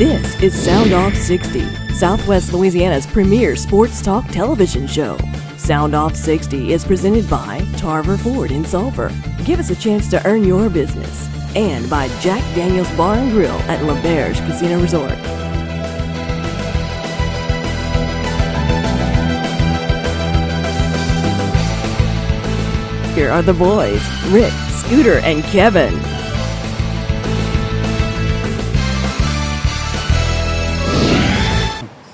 This is Soundof60, Southwest Louisiana's premier sports talk television show. Soundof60 is presented by Tarver Ford in Sulphur. Give us a chance to earn your business. And by Jack Daniel's Bar and Grill at L'Auberge Casino Resort. Here are the boys, Rick, Scooter, and Kevin.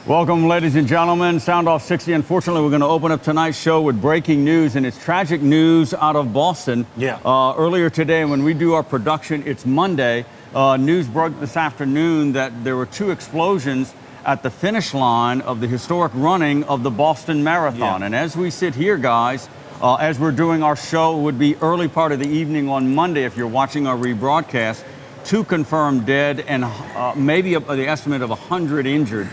Welcome, ladies and gentlemen. Soundof60. Unfortunately, we're going to open up tonight's show with breaking news, and it's tragic news out of Boston. Earlier today, when we do our production, it's Monday. News broke this afternoon that there were 2 explosions at the finish line of the historic running of the Boston Marathon. And as we sit here, guys, as we're doing our show, it would be early part of the evening on Monday if you're watching our rebroadcast. 2 confirmed dead and maybe the estimate of 100 injured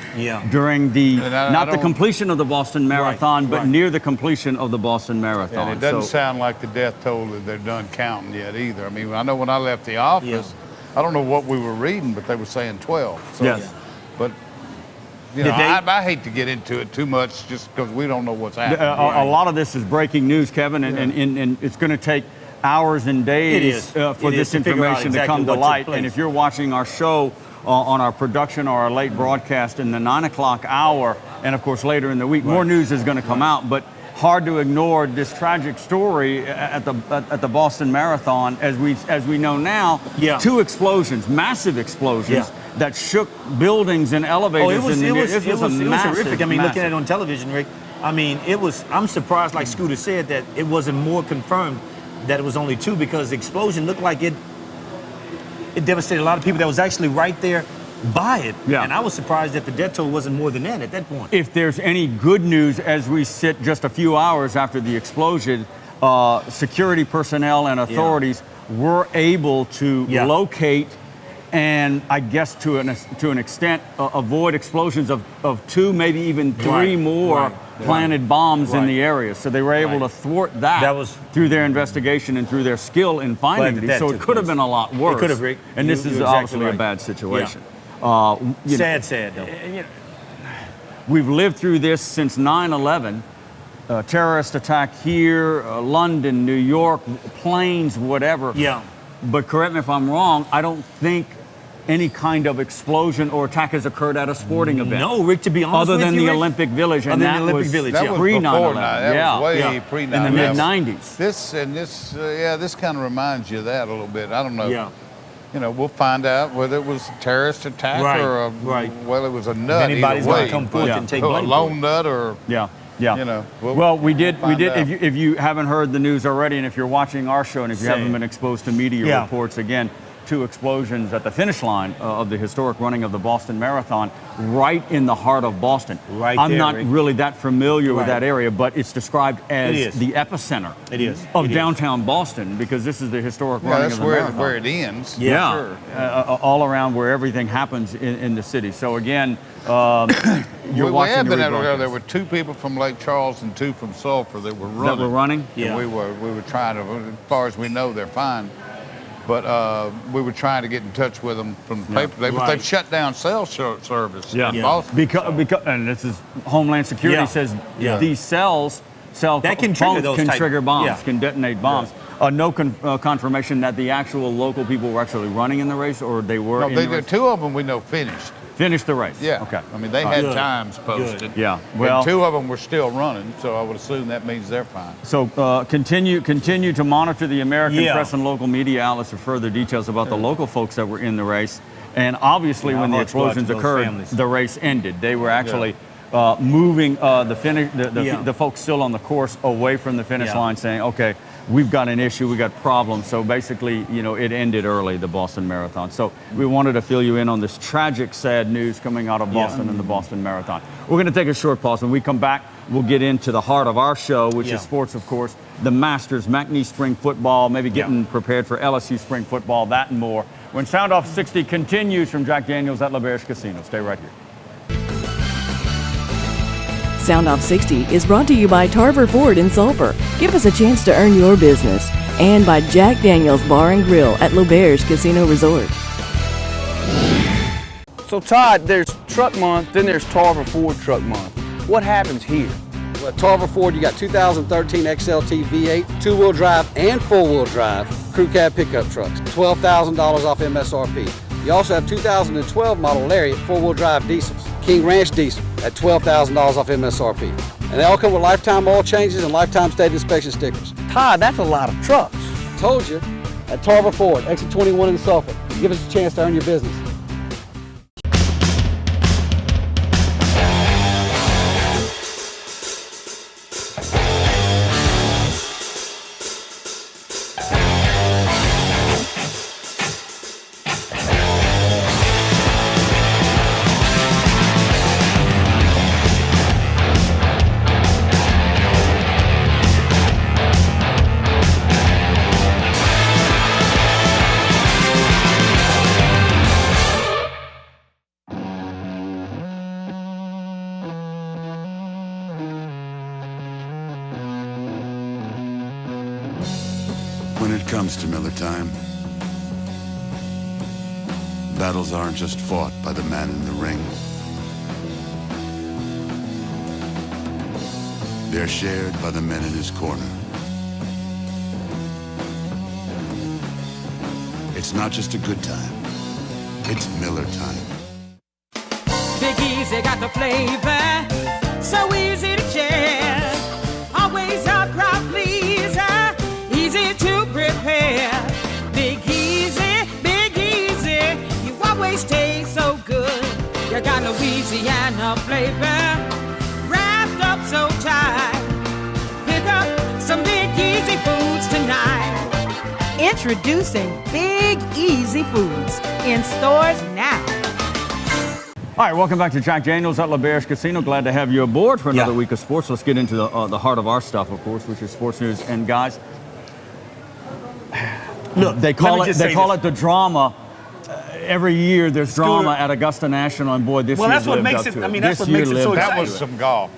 during the, not the completion of the Boston Marathon, but near the completion of the Boston Marathon. And it doesn't sound like the death toll that they're done counting yet either. I mean, I know when I left the office, I don't know what we were reading, but they were saying 12. So, but, you know, I hate to get into it too much just because we don't know what's happening. A lot of this is breaking news, Kevin, and it's going to take hours and days for this information to come to light. And if you're watching our show on our production or our late broadcast in the 9 o'clock hour, and of course later in the week, more news is going to come out. But hard to ignore this tragic story at the Boston Marathon, as we know now. 2 explosions, massive explosions that shook buildings and elevators. It was horrific. I mean, looking at it on television, Rick. I mean, I'm surprised, like Scooter said, that it wasn't more confirmed that it was only 2, because the explosion looked like it devastated a lot of people that was actually right there by it. And I was surprised that the death toll wasn't more than that at that point. If there's any good news as we sit just a few hours after the explosion, security personnel and authorities were able to locate and I guess to an extent avoid explosions of 2, maybe even 3 more planted bombs in the area. So they were able to thwart that through their investigation and through their skill in finding these. So it could have been a lot worse. It could have, Rick. And this is obviously a bad situation. Sad though. We've lived through this since 9/11. Terrorist attack here, London, New York, planes, whatever. But correct me if I'm wrong, I don't think any kind of explosion or attack has occurred at a sporting event. No, Rick, to be honest other with than you, the Rick? Olympic Village, and that was pre 9/11. That was way pre 9/11. In the mid-90s. This kind of reminds you of that a little bit. I don't know. You know, we'll find out whether it was a terrorist attack or well, it was a nut. If anybody's going to come forth and take blame. A lone nut or you know. Well, we did. If you haven't heard the news already, and if you're watching our show, and if you haven't been exposed to media reports, again, 2 explosions at the finish line of the historic running of the Boston Marathon, right in the heart of Boston. I'm not really that familiar with that area, but it's described as the epicenter of downtown Boston, because this is the historic running of the marathon. That's where it ends. All around where everything happens in the city. So again, you're watching the rebroadcast. There were 2 people from Lake Charles and 2 from Sulphur that were running. And we were trying to, as far as we know, they're fine. But we were trying to get in touch with them from the paper. They've shut down cell service in Boston. Because, and this is Homeland Security says these cell that can trigger bombs, can detonate bombs. No confirmation that the actual local people were actually running in the race, or they were. No, 2 of them we know finished the race. Okay. I mean, they had times posted. Well, and 2 of them were still running, so I would assume that means they're fine. So continue to monitor the American press and local media outlets for further details about the local folks that were in the race. And obviously, when the explosions occurred, the race ended. They were actually moving the folks still on the course away from the finish line, saying, okay, we've got an issue, we got problems. So basically, you know, it ended early, the Boston Marathon. So we wanted to fill you in on this tragic, sad news coming out of Boston and the Boston Marathon. We're going to take a short pause. When we come back, we'll get into the heart of our show, which is sports, of course, the Masters, McNeese Spring Football, maybe getting prepared for LSU Spring Football, that and more. When Soundof60 continues from Jack Daniel's at L'Auberge Casino. Stay right here. Soundof60 is brought to you by Tarver Ford in Sulphur. Give us a chance to earn your business. And by Jack Daniel's Bar and Grill at L'Auberge Casino Resort. So Todd, there's Truck Month, then there's Tarver Ford Truck Month. What happens here? Well, at Tarver Ford, you got 2013 XLT V8, two-wheel drive and four-wheel drive crew cab pickup trucks, $12,000 off MSRP. You also have 2012 model Lariat four-wheel drive diesels, King Ranch diesel at $12,000 off MSRP. And they all come with lifetime oil changes and lifetime state inspection stickers. Todd, that's a lot of trucks. Told you, at Tarver Ford, exit 21 in Suffolk. Give us a chance to earn your business. When it comes to Miller time, battles aren't just fought by the man in the ring. They're shared by the men in his corner. It's not just a good time, it's Miller time. Big Easy got the flavor, so easy to share. Always a crowd pleaser, easy to prepare. Big Easy, you always taste so good. You got Louisiana flavor, wrapped up so tight. Pick up some Big Easy foods tonight. Introducing Big Easy Foods in stores now. All right, welcome back to Jack Daniels at LaBerge Casino. Glad to have you aboard for another week of sports. Let's get into the heart of our stuff, of course, which is sports news. And guys, look, they call it the drama. Every year there's drama at Augusta National, and boy, this year that's what makes it. I mean, that's what makes it so exciting. That was some golf.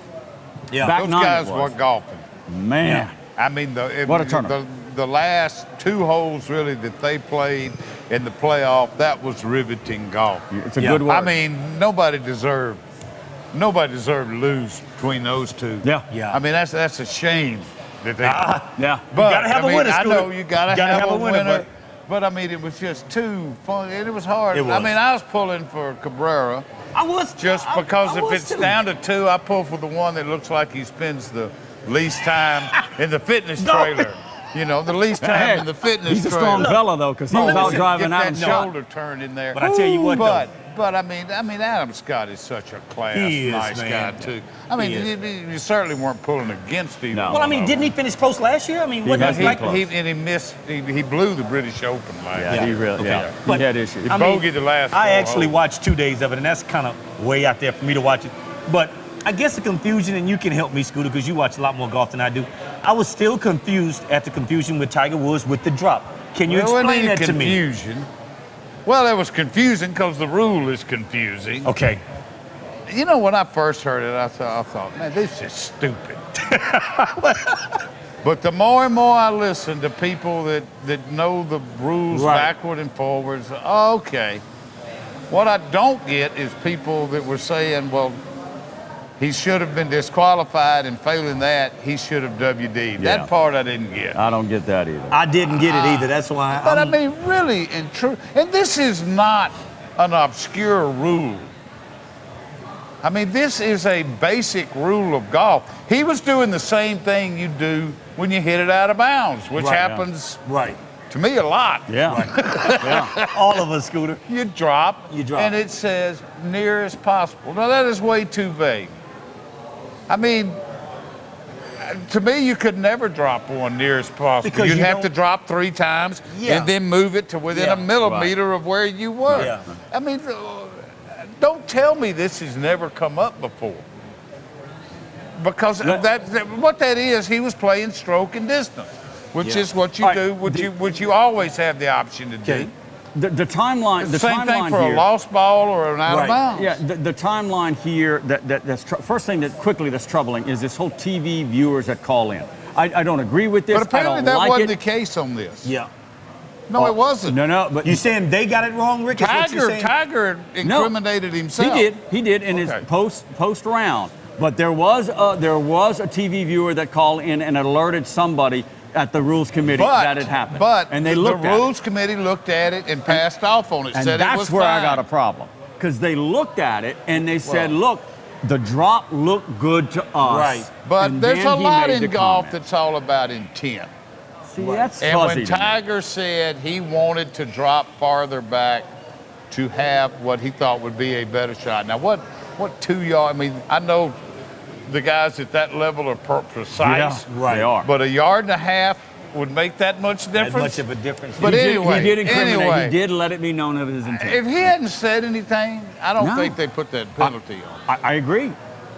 Yeah, those guys were golfing. Man, I mean, what a tournament. The last two holes really that they played in the playoff, that was riveting golf. It's a good word. I mean, nobody deserved to lose between those two. Yeah. I mean, that's a shame that they. Yeah. But you gotta have a winner. I know you gotta have a winner. But But I mean, it was just too fun, and it was hard. It was. I mean, I was pulling for Cabrera. I was Just because if it's down to two, I pull for the one that looks like he spends the least time in the fitness trailer. You know, the least time in the fitness He's a trailer. strong fella, though, because he was out driving Get Adam that Scott. shoulder turn in there. But I tell you what, But I mean, Adam Scott is such a class, He is, nice man. guy too. I mean, you certainly weren't pulling against him. No. Well, I mean, didn't he finish close last year? I mean, what He missed. He blew the British Open last year. Yeah, he really. Yeah, But he had issues. He bogeyed the last. I 4 actually holes. watched 2 days of it, and that's kind of way out there for me to watch it. But I guess the confusion, and you can help me, Scooter, because you watch a lot more golf than I do. I was still confused at the confusion with Tiger Woods with the drop. Can you explain that to me? Confusion. Well, it was confusing because the rule is confusing. Okay. You know, when I first heard it, I thought, man, this is stupid. But the more and more I listen to people that know the rules backward and forwards, okay. What I don't get is people that were saying, well, he should have been disqualified, and failing that, he should have WD'd. Yeah. That part I didn't get. I don't get that either. I didn't get it either. That's why. But I mean, really and true, and this is not an obscure rule. I mean, this is a basic rule of golf. He was doing the same thing you do when you hit it out of bounds, which happens to me a lot. Yeah. Yeah. All of us, Scooter. You drop, and it says near as possible. Now, that is way too vague. I mean, to me, you could never drop one near as possible. Because You'd you have to drop 3 times and then move it to within a millimeter of where you were. Yeah. I mean, don't tell me this has never come up before. Because what that is, he was playing stroke and distance, which is what you do, which you always have the option to do. The timeline. The same thing for a lost ball or an out of bounds. Yeah, the timeline here. That's first thing that's troubling is this whole TV viewers that call in. I don't agree with this. But apparently I don't that like wasn't it. the case on this. Yeah. No, it wasn't. No. But you saying they got it wrong, Rick? Tiger incriminated himself. He did in his post round. But there was a TV viewer that called in and alerted somebody at the rules committee that it happened. And the rules committee looked at it and passed off on it. And said that's it was where fine. I got a problem, because they looked at it and they said, look, the drop looked good to us. Right. But and there's a then he lot made in the golf comment. that's all about intent. See, that's and fuzzy when to me. Tiger said he wanted to drop farther back to have what he thought would be a better shot. Now, what 2 yards? I mean, I know the guys at that level are precise. Yeah, they are. But a yard and a half would make that much difference. That much of a difference. But he anyway, did incriminate. He did let it be known of his intent. If he hadn't said anything, I don't think they put that penalty on. I agree.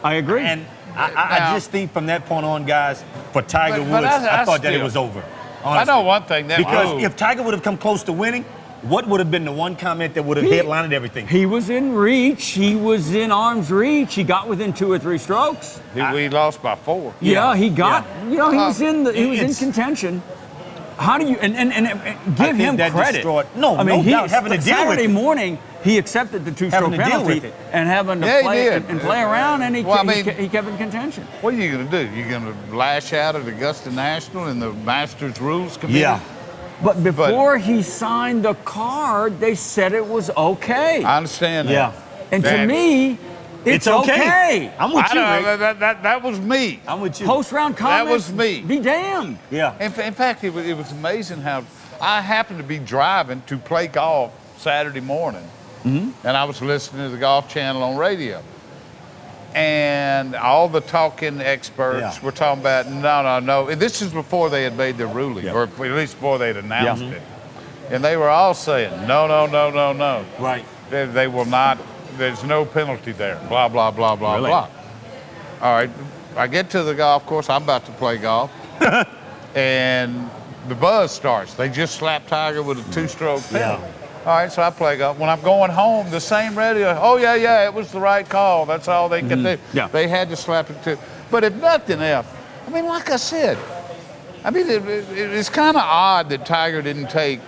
And I just think from that point on, guys, for Tiger Woods, I thought that it was over. Honestly. I know one thing. Because if Tiger would have come close to winning, what would have been the one comment that would have headlined everything? He was in reach. He was in arm's reach. He got within 2 or 3 strokes. We lost by 4. Yeah, he got. You know, he was in contention. How do you give him credit? No doubt. Having to deal Saturday with it. morning, he accepted the 2-stroke penalty and having to play around, and he kept in contention. What are you going to do? You're going to lash out at Augusta National and the Masters Rules Committee? Yeah. But before he signed the card, they said it was okay. I understand that. Yeah. And to me, it's okay. I'm with you, Rick. That was me. I'm with you. Post-round comments. That was me. Be damned. Yeah. In fact, it was amazing how I happened to be driving to play golf Saturday morning, and I was listening to the Golf Channel on radio. And all the talking experts were talking about, no. And this is before they had made their ruling, or at least before they had announced it. And they were all saying, no. Right. They will not, there's no penalty there, blah, blah, blah, blah, blah. All right, I get to the golf course, I'm about to play golf, and the buzz starts. They just slapped Tiger with a 2-stroke penalty. All right, so I play golf. When I'm going home, the same radio, it was the right call. That's all they could do. Yeah. They had to slap it too. But if nothing else, I mean, like I said, it's kind of odd that Tiger didn't take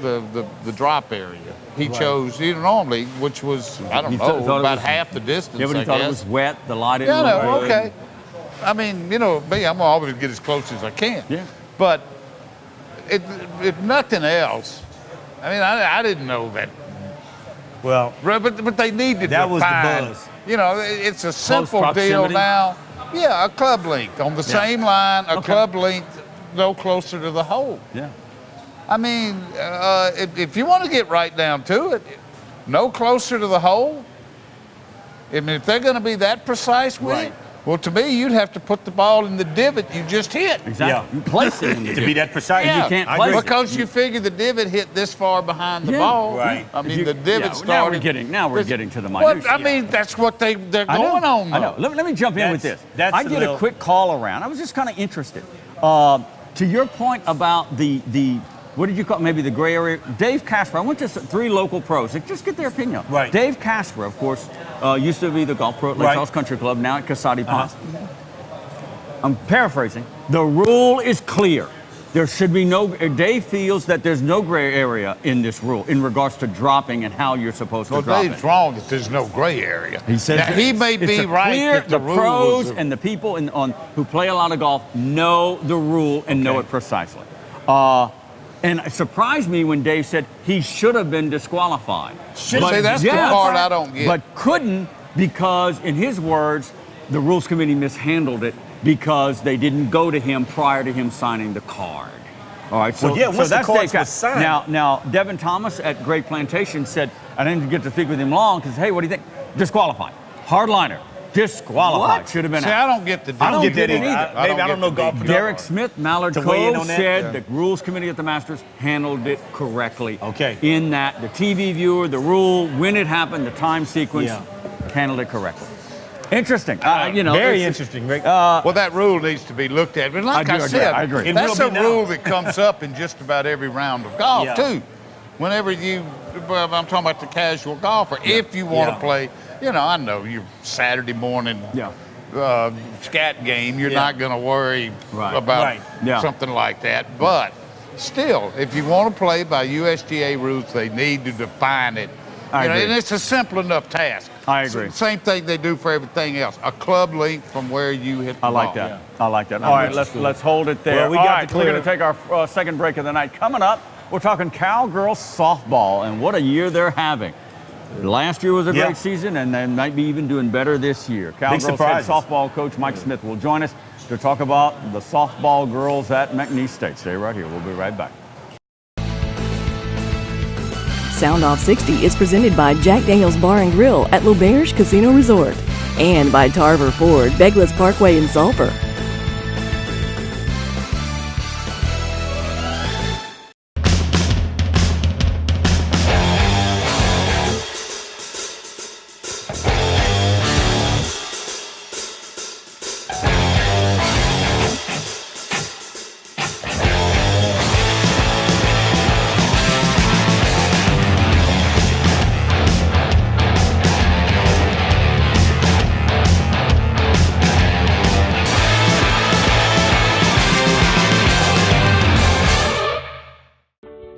the drop area. He chose, normally, which was, I don't know, about half the distance, Yeah, but he thought it was wet, the light didn't look good. Okay. I mean, me, I'm going to always get as close as I can. Yeah. But if nothing else, I mean, I didn't know that. Well, but they need to that define. was the buzz. It's a simple deal now. Yeah, a club length on the same line, a club length no closer to the hole. Yeah. I mean, if you want to get right down to it, no closer to the hole. I mean, if they're going to be that precise with it, well, to me, you'd have to put the ball in the divot you just hit. Exactly. Yeah. You place it in the To be that precise. Yeah, you can't place it. because you figure the divot hit this far behind the ball. Right. I mean, the divot started. Now we're getting to the minutiae. Well, I mean, that's what they're going on. I know. Let me jump in with this. I did a quick call around. I was just kind of interested. To your point about the what did you call it? Maybe the gray area? Dave Casper. I went to 3 local pros. Just get their opinion. Right. Dave Casper, of course, used to be the golf pro at Lake Charles Country Club, now at Casati Ponce. I'm paraphrasing. The rule is clear. There should be no, Dave feels that there's no gray area in this rule in regards to dropping and how you're supposed to drop Dave's it. wrong that there's no gray area. He says now, he may be right that the pros and the people who play a lot of golf know the rule and know it precisely. And it surprised me when Dave said he should have been disqualified. See, that's the part I don't get. But couldn't because, in his words, the Rules Committee mishandled it because they didn't go to him prior to him signing the card. All right, so, once that's the cards Dave was signed. Now, Devin Thomas at Great Plantation said, I didn't get to speak with him long because, hey, what do you think? Disqualified. Hardliner. Disqualified. What? Should have been See, out. I don't get the I don't get that either. either. Maybe I don't know golf. Derek Smith, Mallard To weigh in Cove on that? said the Rules Committee at the Masters handled it correctly. Okay. In that the TV viewer, the rule, when it happened, the time sequence, handled it correctly. Interesting. Very interesting, Rick. Well, that rule needs to be looked at. But like I said, I agree. That's a rule that comes up in just about every round of golf, too. Whenever I'm talking about the casual golfer, if you want to play, I know your Saturday morning scat game, you're not going to worry about something like that. But still, if you want to play by USGA rules, they need to define it. I agree. And it's a simple enough task. I agree. Same thing they do for everything else. A club length from where you hit the ball. I like that. I like that. All right, let's hold it there. Well, All right, we're going to take our second break of the night. Coming up, we're talking cowgirl softball, and what a year they're having. Last year was a great season, and they might be even doing better this year. Cowgirls head softball coach Mike Smith will join us to talk about the softball girls at McNeese State. Stay right here. We'll be right back. Soundof 60 is presented by Jack Daniel's Bar and Grill at L'Auberge Casino Resort and by Tarver Ford, Douglas Parkway in Sulphur.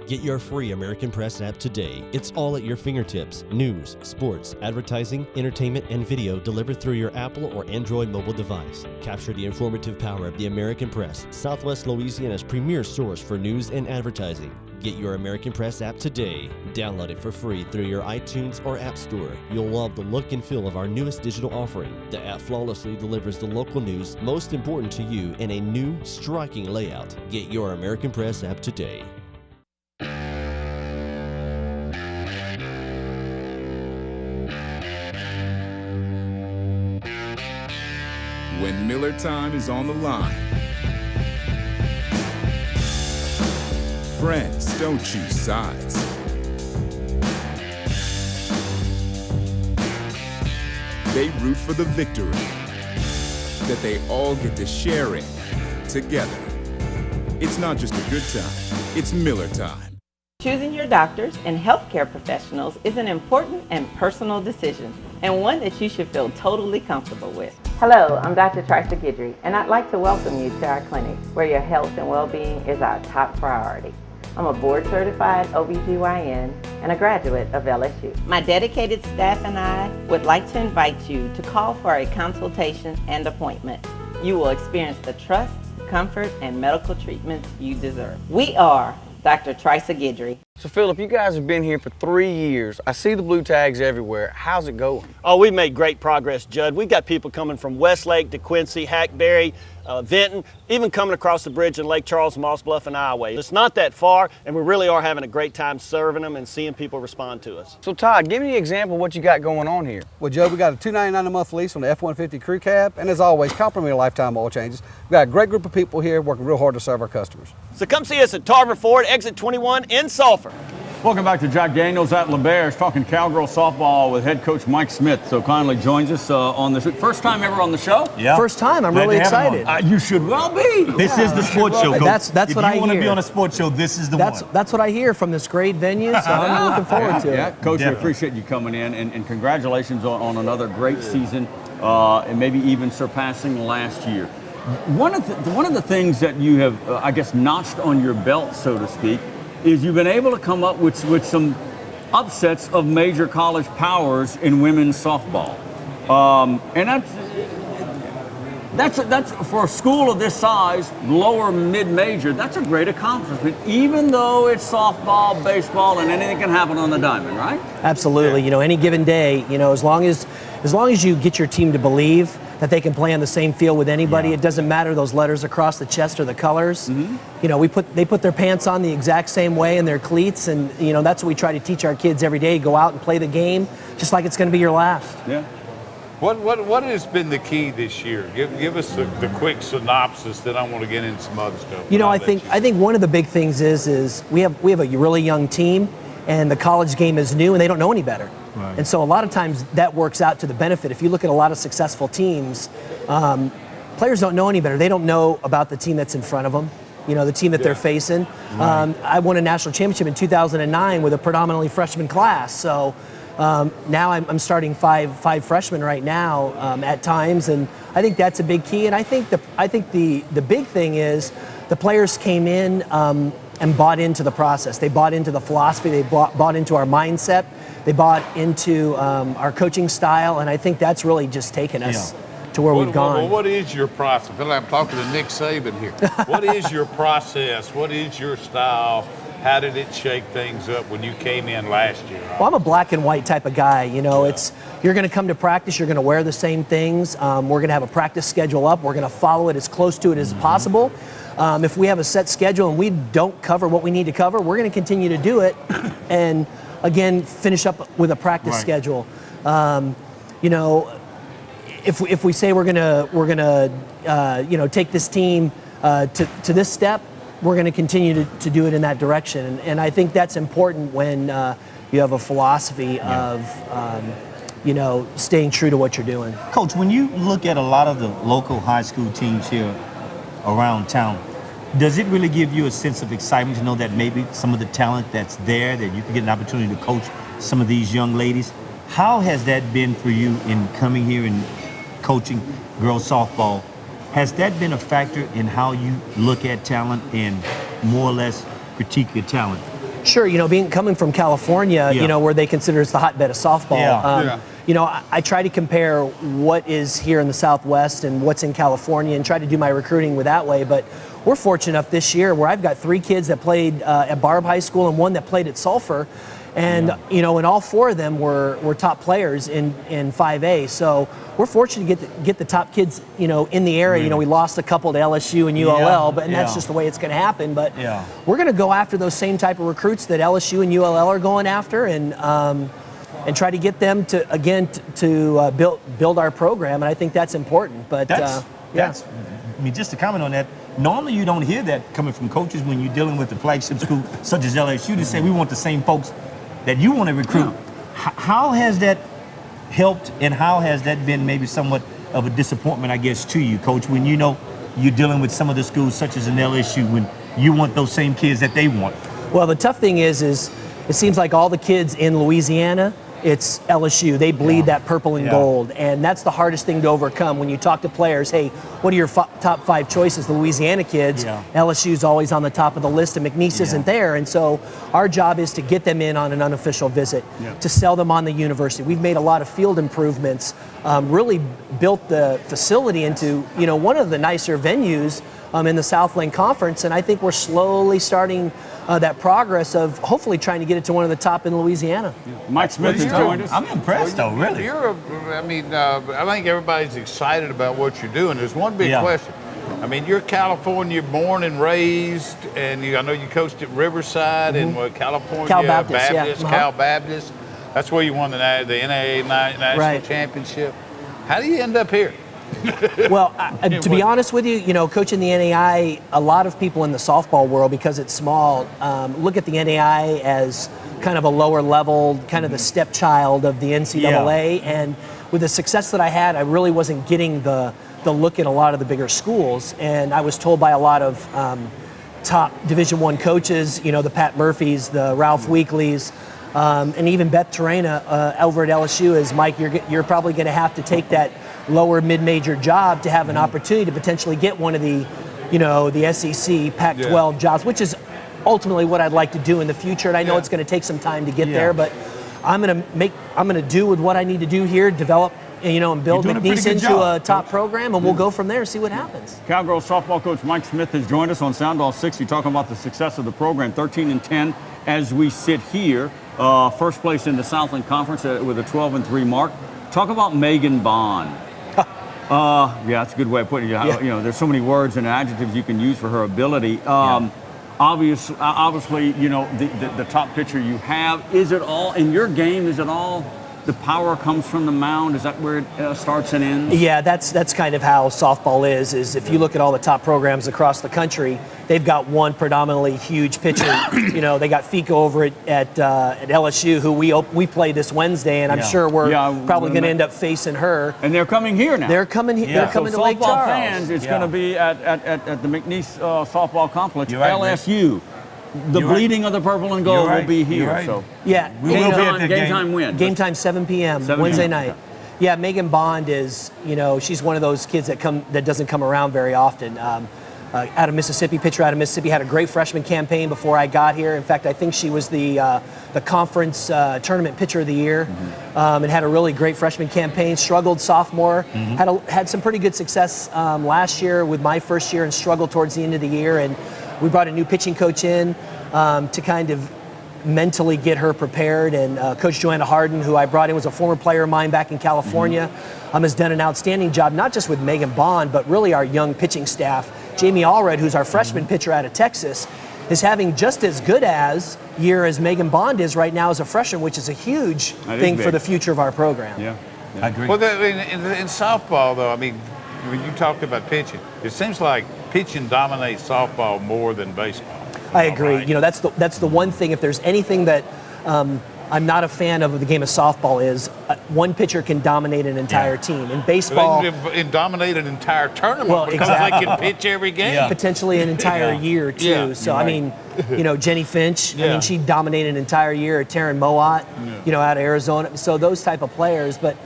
Get your free American Press app today. It's all at your fingertips. News, sports, advertising, entertainment, and video delivered through your Apple or Android mobile device. Capture the informative power of the American Press, Southwest Louisiana's premier source for news and advertising. Get your American Press app today. Download it for free through your iTunes or App Store. You'll love the look and feel of our newest digital offering. The app flawlessly delivers the local news most important to you in a new, striking layout. Get your American Press app today. When Miller time is on the line, friends don't choose sides. They root for the victory that they all get to share in together. It's not just a good time, it's Miller time. Choosing your doctors and healthcare professionals is an important and personal decision, and one that you should feel totally comfortable with. Hello, I'm Dr. Trista Guidry, and I'd like to welcome you to our clinic, where your health and well-being is our top priority. I'm a board-certified OBGYN and a graduate of LSU. My dedicated staff and I would like to invite you to call for a consultation and appointment. You will experience the trust, comfort, and medical treatments you deserve. We are Dr. Trista Guidry. So, Philip, you guys have been here for 3 years. I see the blue tags everywhere. How's it going? Oh, we've made great progress, Judd. We've got people coming from Westlake to Quincy, Hackberry, Vinton, even coming across the bridge in Lake Charles, Moss Bluff, and Iowa. It's not that far, and we really are having a great time serving them and seeing people respond to us. So, Todd, give me an example of what you got going on here. Well, Joe, we got a $299 a month lease on the F-150 crew cab, and as always, complimentary lifetime oil changes. We've got a great group of people here working real hard to serve our customers. So come see us at Tarver Ford, exit 21 in Sulphur. Welcome back to Jack Daniels at L'Auberge, talking cowgirl softball with head coach Mike Smith. So kindly joins us on this first time ever on the show. Yeah, first time. I'm really excited. You should well be. This is the sports show. That's what I hear. If you want to be on a sports show, this is the one. That's what I hear from this great venue. So I'm looking forward to it. Yeah, Coach, we appreciate you coming in, and congratulations on another great season, and maybe even surpassing last year. One of the things that you have, I guess, notched on your belt, so to speak, is you've been able to come up with some upsets of major college powers in women's softball, and that's for a school of this size, lower mid-major. That's a great accomplishment, even though it's softball, baseball, and anything can happen on the diamond, right? Absolutely. You know, any given day, you know, as long as you get your team to believe that they can play on the same field with anybody. It doesn't matter those letters across the chest or the colors. You know, they put their pants on the exact same way and their cleats, and you know that's what we try to teach our kids every day. Go out and play the game, just like it's going to be your last. Yeah. What has been the key this year? Give us the quick synopsis. Then I want to get into some other stuff. You know, I think one of the big things is we have a really young team, and the college game is new, and they don't know any better. Right. And so a lot of times that works out to the benefit. If you look at a lot of successful teams, players don't know any better. They don't know about the team that's in front of them, you know, the team that they're facing. Right. I won a national championship in 2009 with a predominantly freshman class. So now I'm starting five freshmen right now at times, and I think that's a big key. And I think the big thing is the players came in and bought into the process. They bought into the philosophy. They bought into our mindset. They bought into our coaching style, and I think that's really just taken us to where we've gone. Well, what is your process? I feel like I'm talking to Nick Saban here. What is your process? What is your style? How did it shake things up when you came in last year? Well, I'm a black and white type of guy. You know, you're going to come to practice. You're going to wear the same things. We're going to have a practice schedule up. We're going to follow it as close to it as possible. If we have a set schedule and we don't cover what we need to cover, we're going to continue to do it, and again finish up with a practice schedule. You know, if we say we're gonna take this team to this step, we're going to continue to do it in that direction. And I think that's important when you have a philosophy of, staying true to what you're doing. Coach, when you look at a lot of the local high school teams here around town, does it really give you a sense of excitement to know that maybe some of the talent that's there, that you can get an opportunity to coach some of these young ladies? How has that been for you in coming here and coaching girls softball? Has that been a factor in how you look at talent and more or less critique your talent? Sure, coming from California, where they consider us the hotbed of softball. I try to compare what is here in the Southwest and what's in California and try to do my recruiting with that way. But we're fortunate enough this year where I've got 3 kids that played at Barb High School and 1 that played at Sulphur. And, and all 4 of them were top players in 5A. So we're fortunate to get the top kids, in the area. We lost a couple to LSU and ULL, but that's just the way it's going to happen. But we're going to go after those same type of recruits that LSU and ULL are going after, and try to get them to build our program. And I think that's important. But that's just to comment on that. Normally, you don't hear that coming from coaches when you're dealing with the flagship school such as LSU to say we want the same folks that you want to recruit. How has that helped, and how has that been maybe somewhat of a disappointment, I guess, to you, Coach, when you're dealing with some of the schools such as an LSU when you want those same kids that they want? Well, the tough thing is it seems like all the kids in Louisiana, it's LSU. They bleed that purple and gold, and that's the hardest thing to overcome. When you talk to players, hey, what are your top 5 choices? The Louisiana kids, LSU's always on the top of the list, and McNeese isn't there. And so our job is to get them in on an unofficial visit, to sell them on the university. We've made a lot of field improvements, really built the facility into one of the nicer venues in the Southland Conference, and I think we're slowly starting that progress of hopefully trying to get it to one of the top in Louisiana. Mike Smith has joined us. I'm impressed, though, really. I think everybody's excited about what you're doing. There's one big question. I mean, you're California born and raised, and I know you coached at Riverside and California Cal Baptist, Cal Baptist. That's where you won the NAA National Championship. How do you end up here? Well, to be honest with you, coaching the NAI, a lot of people in the softball world, because it's small, look at the NAI as kind of a lower level, kind of the stepchild of the NCAA. And with the success that I had, I really wasn't getting the look at a lot of the bigger schools. And I was told by a lot of top Division I coaches, the Pat Murphys, the Ralph Weekleys, and even Beth Terena over at LSU is, Mike, you're probably going to have to take that lower mid-major job to have an opportunity to potentially get one of the, the SEC, Pac-12 jobs, which is ultimately what I'd like to do in the future. And I know it's going to take some time to get there, but I'm going to do with what I need to do here, develop, and build McNeese into a top program, and we'll go from there and see what happens. Cowgirls softball coach Mike Smith has joined us on Soundof60 talking about the success of the program, 13-10 as we sit here. First place in the Southland Conference with a 12-3 mark. Talk about Megan Bond. That's a good way of putting it. There's so many words and adjectives you can use for her ability. Obviously, the top pitcher you have. Is it all in your game? Is it all the power comes from the mound? Is that where it starts and ends? Yeah, that's kind of how softball is if you look at all the top programs across the country, they've got one predominantly huge pitcher. They got Fico over at LSU, who we play this Wednesday, and I'm sure we're probably going to end up facing her. And they're coming here now. They're coming here. They're coming to Lake Charles. Softball fans, it's going to be at the McNeese softball complex. Right, LSU. The bleeding of the purple and gold will be here. Right. So yeah, we will be at the game time win. Game time 7 p.m. Wednesday night. Okay. Yeah, Megan Bond is, she's one of those kids that doesn't come around very often. out of Mississippi, pitcher out of Mississippi, had a great freshman campaign before I got here. In fact, I think she was the conference tournament pitcher of the year, and had a really great freshman campaign. Struggled sophomore, had some pretty good success last year with my first year, and struggled towards the end of the year. And we brought a new pitching coach in to kind of mentally get her prepared. And Coach Joanna Harden, who I brought in, was a former player of mine back in California, has done an outstanding job, not just with Megan Bond, but really our young pitching staff. Jamie Allred, who's our freshman pitcher out of Texas, is having just as good as year as Megan Bond is right now as a freshman, which is a huge thing for the future of our program. Yeah. I agree. Well, in softball, though, I mean, when you talked about pitching, it seems like pitching dominates softball more than baseball. I agree. Right? You know, that's the one thing. If there's anything that I'm not a fan of the game of softball is one pitcher can dominate an entire team. In baseball, they can dominate an entire tournament because they can pitch every game. Potentially an entire year too. Yeah. So I mean, you know, Jenny Finch. I mean, she dominated an entire year. Taryn Mowat, you know, out of Arizona. So those type of players, but.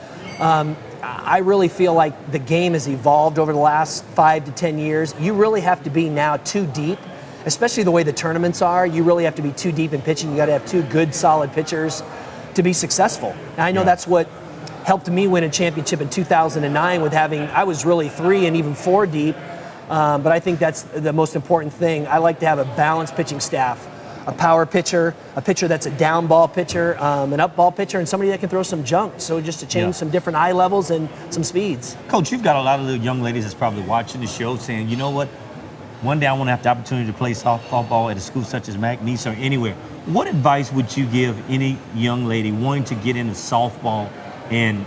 I really feel like the game has evolved over the last 5 to 10 years. You really have to be now too deep, especially the way the tournaments are. You really have to be too deep in pitching. You got to have two good, solid pitchers to be successful. And I know that's what helped me win a championship in 2009 with having, I was really 3 and even 4 deep. But I think that's the most important thing. I like to have a balanced pitching staff. A power pitcher, a pitcher that's a down ball pitcher, an up ball pitcher, and somebody that can throw some junk. So just to change some different eye levels and some speeds. Coach, you've got a lot of the young ladies that's probably watching the show saying, you know what, one day I want to have the opportunity to play softball at a school such as McNeese or anywhere. What advice would you give any young lady wanting to get into softball and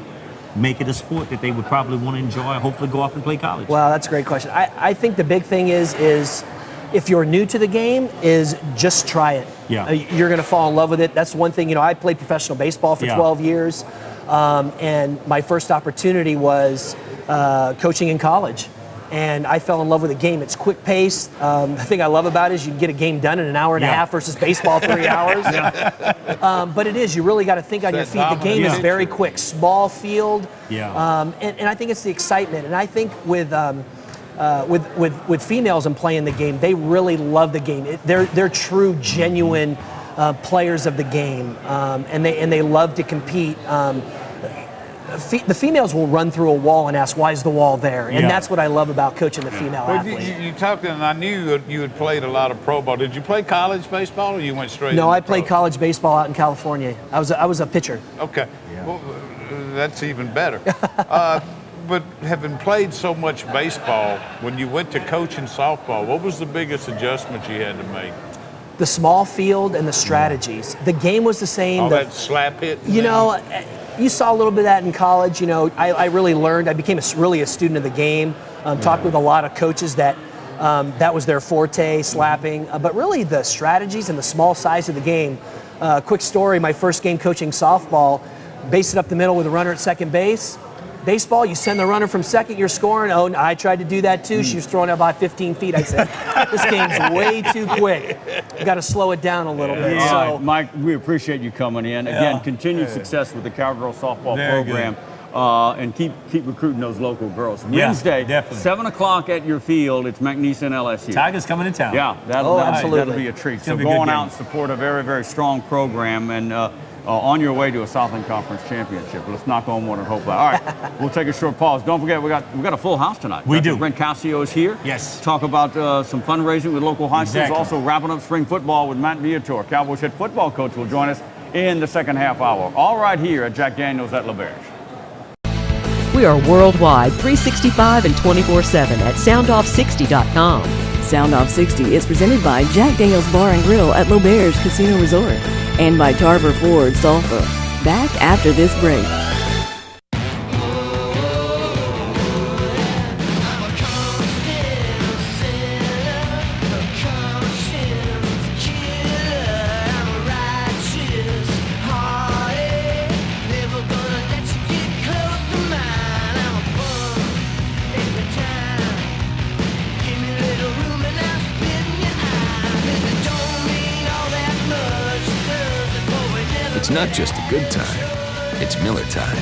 make it a sport that they would probably want to enjoy, hopefully go off and play college? Well, that's a great question. I think the big thing is if you're new to the game, is just try it. Yeah. You're going to fall in love with it. That's one thing. You know, I played professional baseball for 12 years, and my first opportunity was coaching in college. And I fell in love with the game. It's quick paced. The thing I love about it is you can get a game done in an hour and a half versus baseball 3 hours. But it is. You really got to think on your feet. The game is very quick. Small field. And I think it's the excitement. And I think with females and playing the game, they really love the game. They're true, genuine players of the game, and they love to compete. The females will run through a wall and ask, "Why is the wall there?" And that's what I love about coaching the female athlete. You talked, and I knew you had played a lot of pro ball. Did you play college baseball, or you went straight? No, I played college baseball out in California. I was a pitcher. Okay, well, that's even better. But having played so much baseball, when you went to coaching softball, what was the biggest adjustment you had to make? The small field and the strategies. The game was the same. All that slap hit. You know, you saw a little bit of that in college. You know, I really learned. I became really a student of the game. Talked with a lot of coaches that was their forte, slapping. But really, the strategies and the small size of the game. Quick story: my first game coaching softball, base it up the middle with a runner at second base. Baseball, you send the runner from second, you're scoring. Oh, I tried to do that too. She was throwing it about 15 feet. I said, this game's way too quick. You got to slow it down a little bit. So, Mike, we appreciate you coming in. Again, continued success with the Cowgirl softball program. And keep recruiting those local girls. Wednesday, 7 o'clock at your field. It's McNeese and LSU. Tigers coming to town. Yeah, that'll be a treat. So go on out and support a very, very strong program, and on your way to a Southland Conference championship. Let's knock on one and hope that. All right, we'll take a short pause. Don't forget, we got a full house tonight. We do. Brent Cassio is here. Yes. Talk about some fundraising with local high schools. Also wrapping up spring football with Matt Viator. Cowboys head football coach will join us in the second half hour. All right here at Jack Daniels at LaBerge. We are worldwide, 365 and 24/7 at Soundof60.com. Soundof60 is presented by Jack Daniels Bar and Grill at LaBerge Casino Resort and by Tarver Ford Sulphur. Back after this break. It's not just a good time, it's Miller time.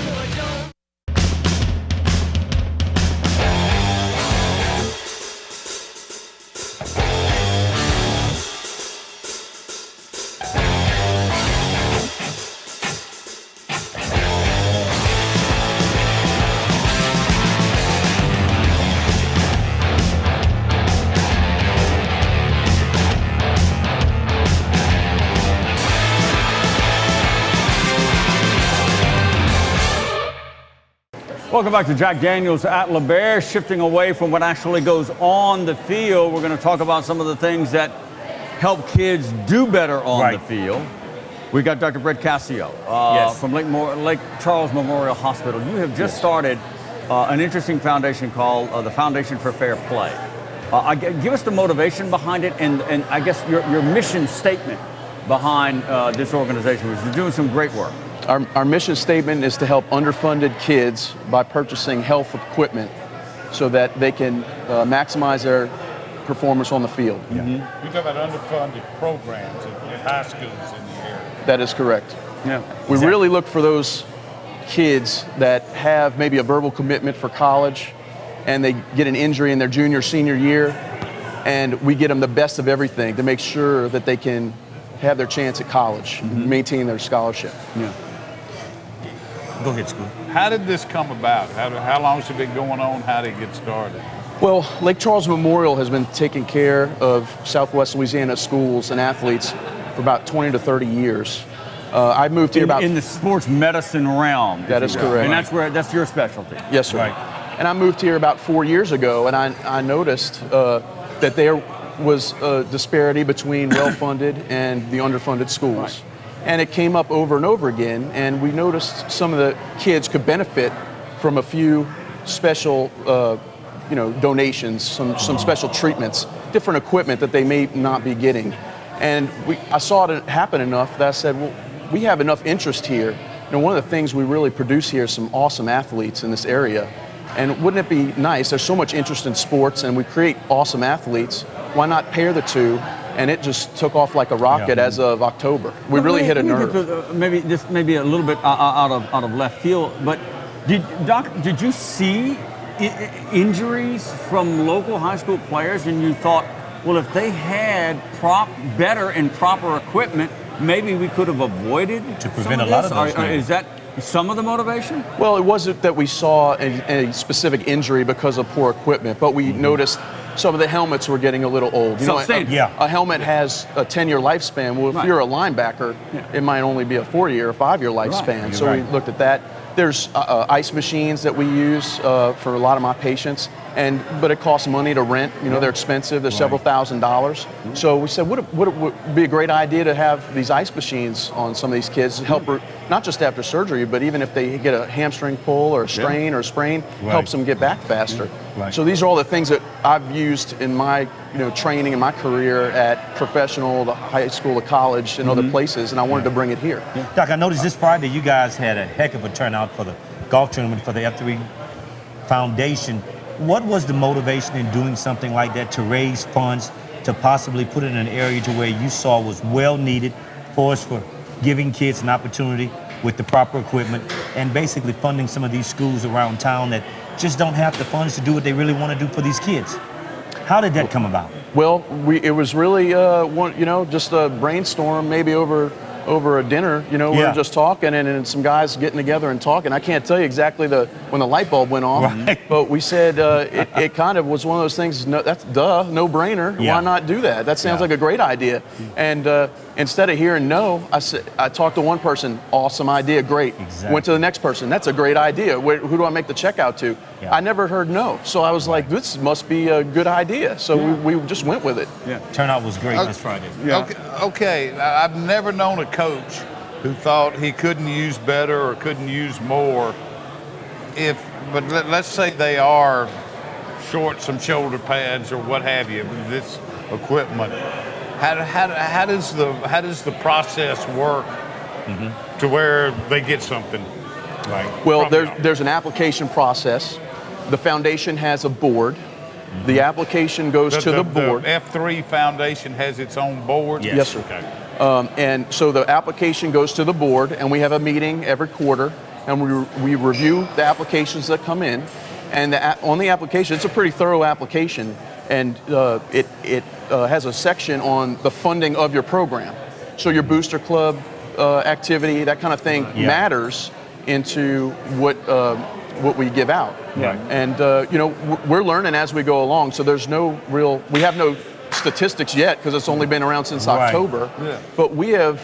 Welcome back to Jack Daniels at LeBaire. Shifting away from what actually goes on the field, we're going to talk about some of the things that help kids do better on the field. We got Dr. Brett Cassio from Lake Charles Memorial Hospital. You have just started an interesting foundation called the Foundation for Fair Play. Give us the motivation behind it and I guess your mission statement behind this organization, which is doing some great work. Our mission statement is to help underfunded kids by purchasing health equipment so that they can maximize their performance on the field. You talk about underfunded programs in high schools in the area. That is correct. We really look for those kids that have maybe a verbal commitment for college and they get an injury in their junior, senior year, and we get them the best of everything to make sure that they can have their chance at college, maintain their scholarship. Go ahead, Scoot. How did this come about? How long has it been going on? How did it get started? Well, Lake Charles Memorial has been taking care of Southwest Louisiana schools and athletes for about 20 to 30 years. I moved here in the sports medicine realm. That is correct. And that's your specialty. Yes, sir. And I moved here about 4 years ago, and I noticed that there was a disparity between well-funded and the underfunded schools. And it came up over and over again, and we noticed some of the kids could benefit from a few special donations, some special treatments, different equipment that they may not be getting. And I saw it happen enough that I said, well, we have enough interest here. One of the things we really produce here is some awesome athletes in this area. And wouldn't it be nice? There's so much interest in sports, and we create awesome athletes. Why not pair the two? And it just took off like a rocket as of October. We really hit a nerve. Maybe this may be a little bit out of left field, but did you see injuries from local high school players, and you thought, well, if they had better and proper equipment, maybe we could have avoided to prevent a lot of those things. Is that some of the motivation? Well, it wasn't that we saw a specific injury because of poor equipment, but we noticed some of the helmets were getting a little old. A helmet has a 10-year lifespan. Well, if you're a linebacker, it might only be a 4-year or 5-year lifespan. So we looked at that. There's ice machines that we use for a lot of my patients, but it costs money to rent. They're expensive. They're several $1,000s. So we said, would it be a great idea to have these ice machines on some of these kids to help, not just after surgery, but even if they get a hamstring pull or a strain or a sprain, helps them get back faster. So these are all the things that I've used in my training and my career at professional, to high school, to college, and other places, and I wanted to bring it here. Doc, I noticed this Friday you guys had a heck of a turnout for the golf tournament for the F3 Foundation. What was the motivation in doing something like that to raise funds to possibly put it in an area to where you saw was well needed for giving kids an opportunity with the proper equipment and basically funding some of these schools around town that just don't have the funds to do what they really want to do for these kids? How did that come about? Well, it was really just a brainstorm, maybe over a dinner. We were just talking and some guys getting together and talking. I can't tell you exactly when the light bulb went off, but we said it kind of was one of those things. That's no-brainer. Why not do that? That sounds like a great idea. And instead of hearing no, I talked to one person. Awesome idea, great. Exactly. Went to the next person. That's a great idea. Who do I make the check out to? I never heard no, so I was like, this must be a good idea. So we just went with it. Turnout was great this Friday. Okay. I've never known a coach who thought he couldn't use better or couldn't use more. But let's say they are short some shoulder pads or what have you, this equipment. How does the process work to where they get something? Well, there's an application process. The foundation has a board. The application goes to the board. The F3 Foundation has its own board? Yes, sir. Okay. And so the application goes to the board, and we have a meeting every quarter, and we review the applications that come in. And on the application, it's a pretty thorough application, and it has a section on the funding of your program. So your booster club activity, that kind of thing matters into what we give out. And we're learning as we go along, so we have no statistics yet because it's only been around since October. But we have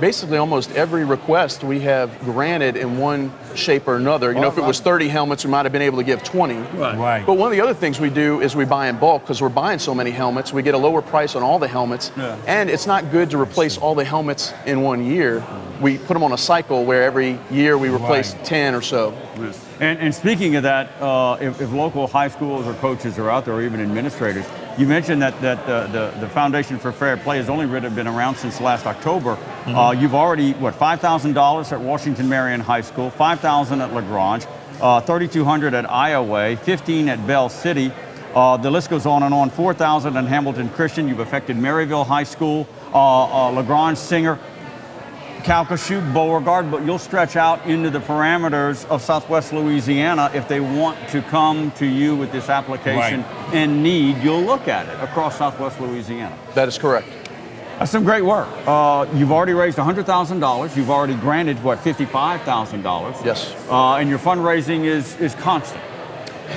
basically almost every request we have granted in one shape or another. You know, if it was 30 helmets, we might have been able to give 20. Right. But one of the other things we do is we buy in bulk because we're buying so many helmets. We get a lower price on all the helmets. Yeah. And it's not good to replace all the helmets in 1 year. We put them on a cycle where every year we replace 10 or so. Yes. And speaking of that, if local high schools or coaches are out there, or even administrators, you mentioned that the Foundation for Fair Play has only really been around since last October. You've already, $5,000 at Washington Marion High School, $5,000 at LaGrange, $3,200 at Iowa, $15,000 at Bell City. The list goes on and on. $4,000 in Hamilton Christian. You've affected Maryville High School, LaGrange Singer, Calcasieu, Beauregard, but you'll stretch out into the parameters of Southwest Louisiana. If they want to come to you with this application and need, you'll look at it across Southwest Louisiana. That is correct. That's some great work. You've already raised $100,000. You've already granted, $55,000? Yes. And your fundraising is constant.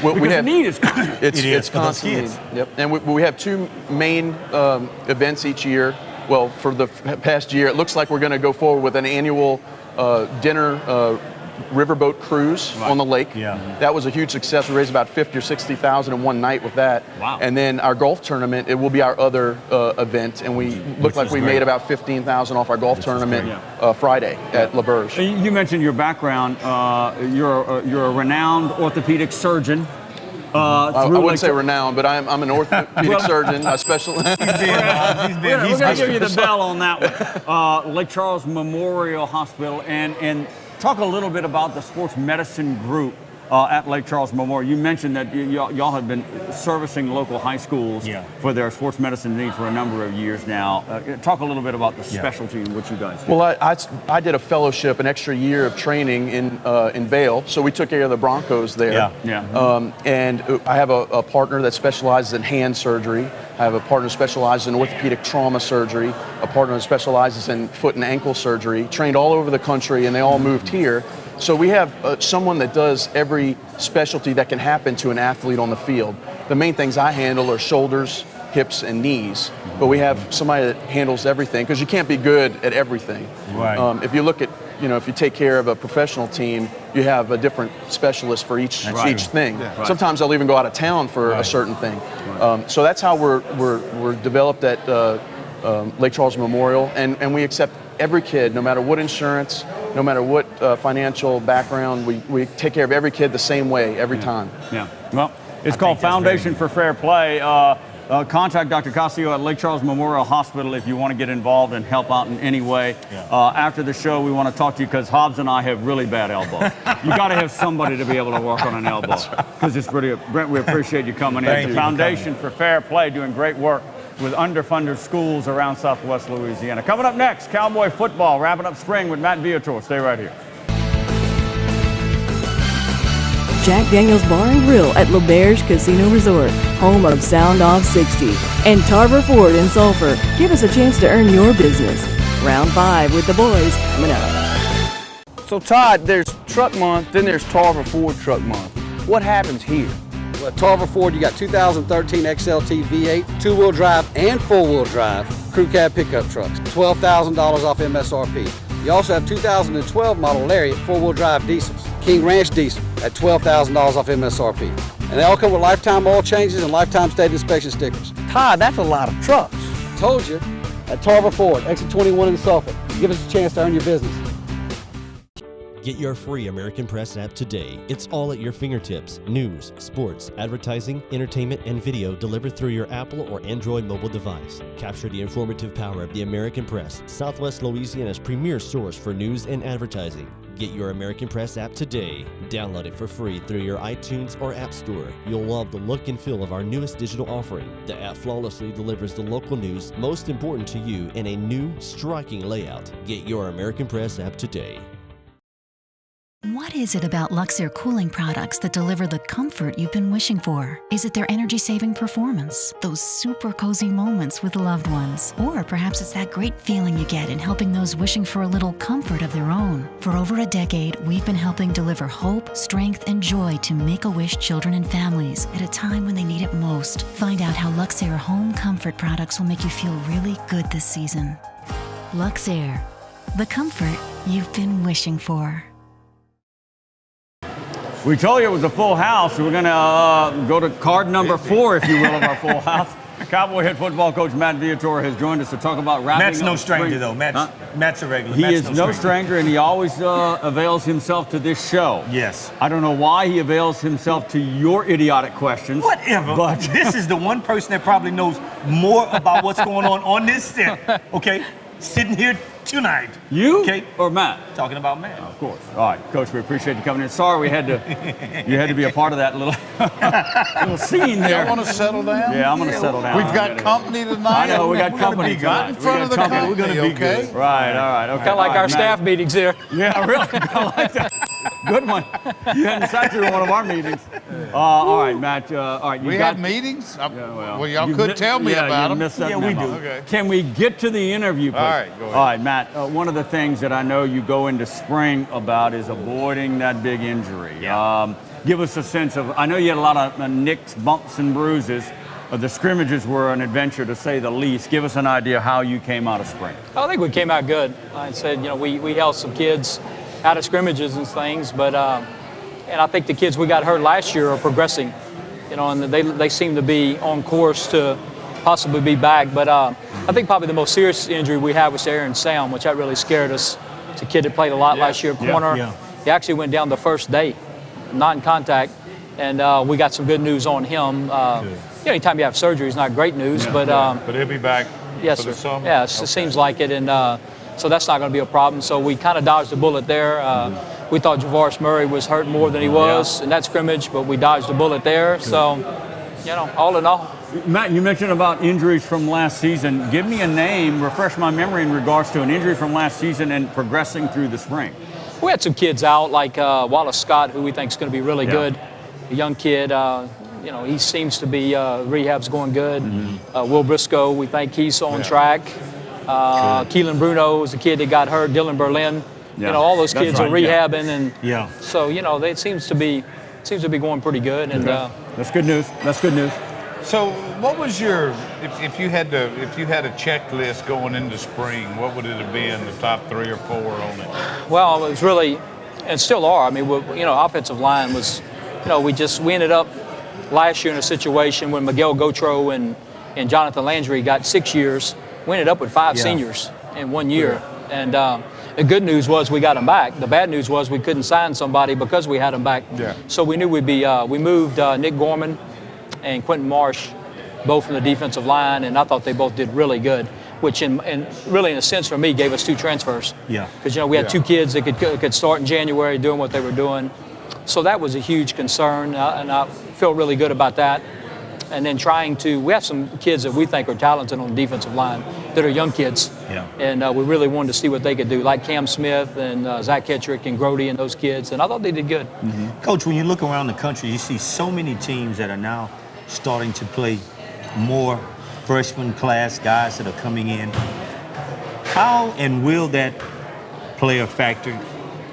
Well, because the need is constant. It's constant. Yep. And we have two main events each year. Well, for the past year, it looks like we're going to go forward with an annual dinner riverboat cruise on the lake. Yeah. That was a huge success. We raised about $50,000 or $60,000 in one night with that. Wow. And then our golf tournament, it will be our other event, and we look like we made about $15,000 off our golf tournament Friday at La Berge. You mentioned your background. You're a renowned orthopedic surgeon. I wouldn't say renowned, but I'm an orthopedic surgeon. I specialize. We're going to give you the bell on that one. Lake Charles Memorial Hospital, and talk a little bit about the sports medicine group at Lake Charles Memorial. You mentioned that y'all have been servicing local high schools for their sports medicine needs for a number of years now. Talk a little bit about the specialty in what you guys do. Well, I did a fellowship, an extra year of training in Vail, so we took care of the Broncos there. And I have a partner that specializes in hand surgery. I have a partner who specializes in orthopedic trauma surgery, a partner who specializes in foot and ankle surgery, trained all over the country, and they all moved here. So we have someone that does every specialty that can happen to an athlete on the field. The main things I handle are shoulders, hips, and knees. But we have somebody that handles everything, because you can't be good at everything. Right. If you look at, if you take care of a professional team, you have a different specialist for each thing. Yeah. Sometimes they'll even go out of town for a certain thing. So that's how we're developed at Lake Charles Memorial, and we accept every kid, no matter what insurance, no matter what financial background. We take care of every kid the same way every time. Yeah. Well, it's called Foundation for Fair Play. Contact Dr. Casio at Lake Charles Memorial Hospital if you want to get involved and help out in any way. After the show, we want to talk to you because Hobbs and I have really bad elbows. You got to have somebody to be able to work on an elbow, because it's pretty. Brent, we appreciate you coming in. The Foundation for Fair Play doing great work with underfunded schools around Southwest Louisiana. Coming up next, Cowboy football, wrapping up spring with Matt Viator. Stay right here. Jack Daniel's Bar and Grill at LaBerge Casino Resort, home of Soundof60, and Tarver Ford in Sulphur. Give us a chance to earn your business. Round 5 with the boys coming up. So Todd, there's Truck Month, then there's Tarver Ford Truck Month. What happens here? Well, at Tarver Ford, you got 2013 XLT V8, two-wheel drive and four-wheel drive crew cab pickup trucks, $12,000 off MSRP. You also have 2012 model Lariat four-wheel drive diesels, King Ranch diesel at $12,000 off MSRP. And they all come with lifetime oil changes and lifetime state inspection stickers. Todd, that's a lot of trucks. Told you. At Tarver Ford, exit 21 in Sulphur. Give us a chance to earn your business. Get your free American Press app today. It's all at your fingertips. News, sports, advertising, entertainment, and video delivered through your Apple or Android mobile device. Capture the informative power of the American Press, Southwest Louisiana's premier source for news and advertising. Get your American Press app today. Download it for free through your iTunes or App Store. You'll love the look and feel of our newest digital offering. The app flawlessly delivers the local news most important to you in a new, striking layout. Get your American Press app today. What is it about Luxair cooling products that deliver the comfort you've been wishing for? Is it their energy-saving performance? Those super cozy moments with loved ones? Or perhaps it's that great feeling you get in helping those wishing for a little comfort of their own. For over a decade, we've been helping deliver hope, strength, and joy to Make-A-Wish children and families at a time when they need it most. Find out how Luxair home comfort products will make you feel really good this season. Luxair. the comfort you've been wishing for. We told you it was a full house. We're going to go to card number 4, if you will, of our full house. Cowboy head football coach Matt Viator has joined us to talk about wrapping Matt's up no stranger, spring. though. Matt's a regular. He Matt's is no stranger, and he always avails himself to this show. Yes. I don't know why he avails himself to your idiotic questions. Whatever. But this is the one person that probably knows more about what's going on this set. Okay? Sitting here tonight. You? Okay? Or Matt? Talking about Matt. Of course. All right, Coach, we appreciate you coming in. Sorry you had to be a part of that little scene there. You want to settle down? Yeah, I'm going to settle down. We've got company tonight. I know, we got company tonight. Right in front of the company, We're going to be okay? good. Right, all right. Okay. Kind of like our staff meetings here. Yeah, really. Kind of like that. Good one. You hadn't sat through one of our meetings. All right, Matt. All right, we have meetings? Well, y'all could tell me about them. Yeah, we do. Okay. Can we get to the interview, please? All right, go ahead. All right, Matt. One of the things that I know you go into spring about is avoiding that big injury. Yeah. Give us a sense of, I know you had a lot of nicks, bumps, and bruises. The scrimmages were an adventure, to say the least. Give us an idea how you came out of spring. I think we came out good. Like I said, we held some kids out of scrimmages and things, but and I think the kids we got hurt last year are progressing, and they seem to be on course to possibly be back. But I think probably the most serious injury we had was Aaron Sam, which that really scared us. It's a kid that played a lot last year, corner. Yeah. He actually went down the first day, non-contact, and we got some good news on him. Anytime you have surgery is not great news, but he'll be back yes, for the summer? Yeah, it seems like it, and so that's not going to be a problem. So we kind of dodged a bullet there. We thought Javaris Murray was hurt more than he was in that scrimmage, but we dodged a bullet there. So, all in all. Matt, you mentioned about injuries from last season. Give me a name, refresh my memory in regards to an injury from last season and progressing through the spring. We had some kids out, like Wallace Scott, who we think is going to be really good. A young kid. He seems to be, rehab's going good. Will Briscoe, we think he's on track. Keelan Bruno is the kid that got hurt. Dylan Berlin. All those kids are rehabbing, and so it seems to be going pretty good. And that's good news. That's good news. So, what was your if you had a checklist going into spring? What would it have been? The top 3 or 4 on it? Well, it was really, and still are. I mean, offensive line was, we ended up last year in a situation when Miguel Gautreaux and Jonathan Landry got 6 years. We ended up with 5 seniors in 1 year. And the good news was we got them back. The bad news was we couldn't sign somebody because we had them back. Yeah. So we knew we'd be, we moved Nick Gorman and Quentin Marsh, both from the defensive line, and I thought they both did really good, which really in a sense for me gave us 2 transfers. Yeah. Because, we had 2 kids that could start in January doing what they were doing. So that was a huge concern, and I feel really good about that. And then we have some kids that we think are talented on the defensive line that are young kids. Yeah. And we really wanted to see what they could do, like Cam Smith and Zach Kettrick and Grody and those kids. And I thought they did good. Mm-hmm. Coach, when you look around the country, you see so many teams that are now starting to play more freshman class guys that are coming in. How and will that play a factor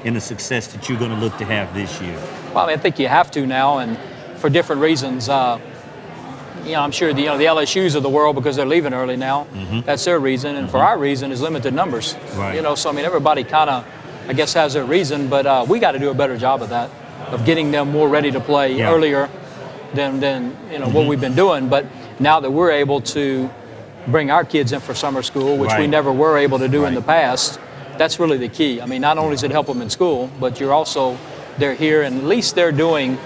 in the success that you're going to look to have this year? Well, I think you have to now, and for different reasons. I'm sure the LSUs of the world, because they're leaving early now. Mm-hmm. That's their reason, and for our reason is limited numbers. Right. So everybody kind of, I guess, has their reason, but we got to do a better job of that, of getting them more ready to play earlier than what we've been doing. But now that we're able to bring our kids in for summer school, which we never were able to do in the past, that's really the key. I mean, not only does it help them in school, but they're here, and at least they're doing,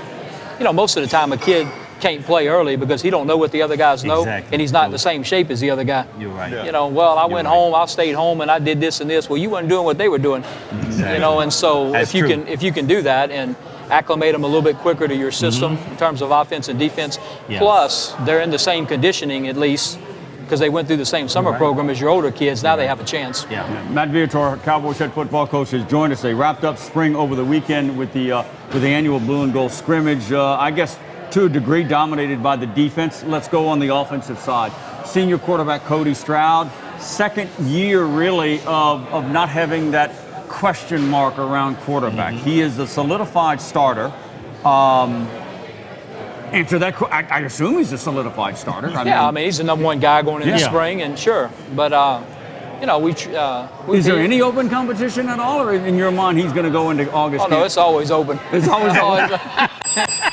most of the time a kid can't play early because he don't know what the other guys know, and he's not in the same shape as the other guy. You're right. Yeah. I went home, I stayed home, and I did this and this. Well, you weren't doing what they were doing. Exactly. And so That's if you can do that and acclimate them a little bit quicker to your system in terms of offense and defense, plus they're in the same conditioning at least, because they went through the same summer program as your older kids. Now they have a chance. Yeah. Matt Viator, Cowboys head football coach, has joined us. They wrapped up spring over the weekend with the annual blue and gold scrimmage. I guess to a degree dominated by the defense. Let's go on the offensive side. Senior quarterback Cody Stroud, second year really of not having that question mark around quarterback. He is a solidified starter. Answer that. I assume he's a solidified starter. I mean, he's the number 1 guy going into the spring, and sure. But you know, Is there any open competition at all, or in your mind he's going to go into August? Oh no, it's always open. It's always open.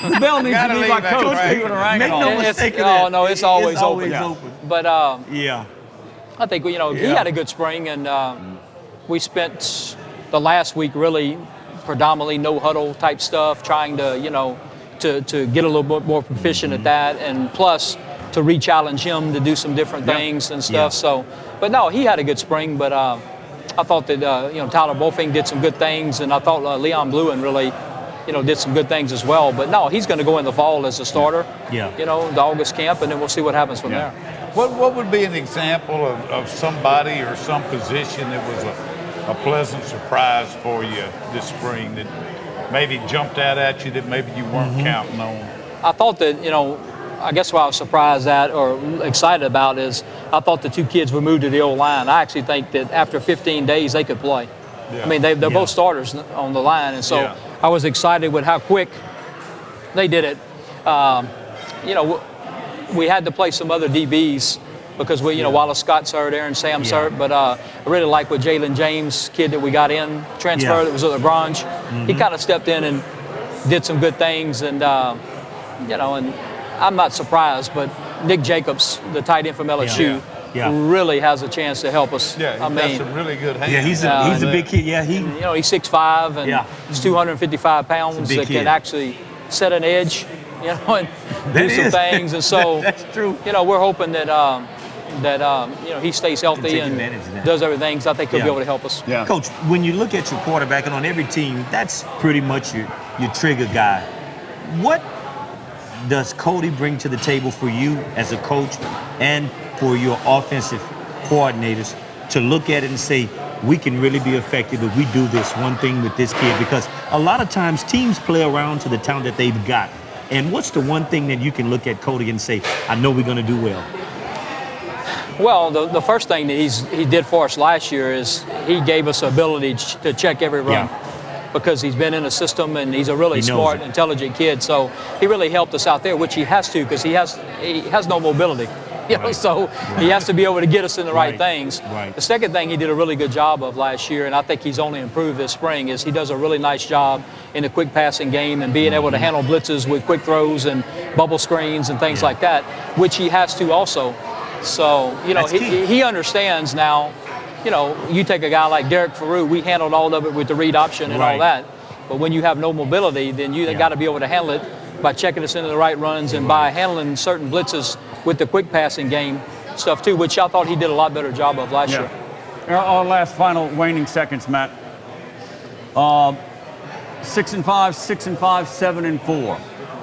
The bell needs to be my coach. Make no mistake of Oh that. no, it's always open. open. But yeah, I think he had a good spring, and we spent the last week really predominantly no huddle type stuff, trying to to get a little bit more proficient at that, and plus to re-challenge him to do some different things and stuff. So, but no, he had a good spring. But I thought that Tyler Bolfing did some good things, and I thought Leon Bluen really did some good things as well. But no, he's going to go in the fall as a starter. Yeah. The August camp, and then we'll see what happens from there. What would be an example of somebody or some position that was a pleasant surprise for you this spring that maybe jumped out at you that maybe you weren't counting on? I thought that, I guess what I was surprised at or excited about is I thought the two kids were moved to the old line. I actually think that after 15 days they could play. Yeah. I mean, they're both starters on the line, and so I was excited with how quick they did it. We had to play some other DBs because Wallace Scott's hurt, Aaron Sam's hurt, but I really like what Jalen James, kid that we got in, transfer that was at LaGrange. He kind of stepped in and did some good things, and and I'm not surprised, but Nick Jacobs, the tight end from LSU, really has a chance to help us. Yeah, he's got some really good hands. Yeah, he's a big kid. Yeah, he's 6'5" and he's 255 pounds that can actually set an edge, and do some things. And so that's true. We're hoping that he stays healthy and does everything. So I think he'll be able to help us. Yeah. Coach, when you look at your quarterback, and on every team, that's pretty much your trigger guy. What does Cody bring to the table for you as a coach and for your offensive coordinators to look at it and say, we can really be effective if we do this one thing with this kid? Because a lot of times teams play around to the talent that they've got. And what's the one thing that you can look at Cody and say, I know we're going to do well? Well, the first thing that he did for us last year is he gave us the ability to check every run. Because he's been in a system and he's a really smart, intelligent kid. So he really helped us out there, which he has to, because he has no mobility. So he has to be able to get us in the right things. The second thing he did a really good job of last year, and I think he's only improved this spring, is he does a really nice job in the quick passing game and being able to handle blitzes with quick throws and bubble screens and things like that, which he has to also. So, he understands now. You take a guy like Derek Faroux, we handled all of it with the read option and all that. But when you have no mobility, then you got to be able to handle it by checking us into the right runs and by handling certain blitzes with the quick passing game stuff too, which I thought he did a lot better job of last year. Our last final waning seconds, Matt. 6-5, 6-5, 7-4.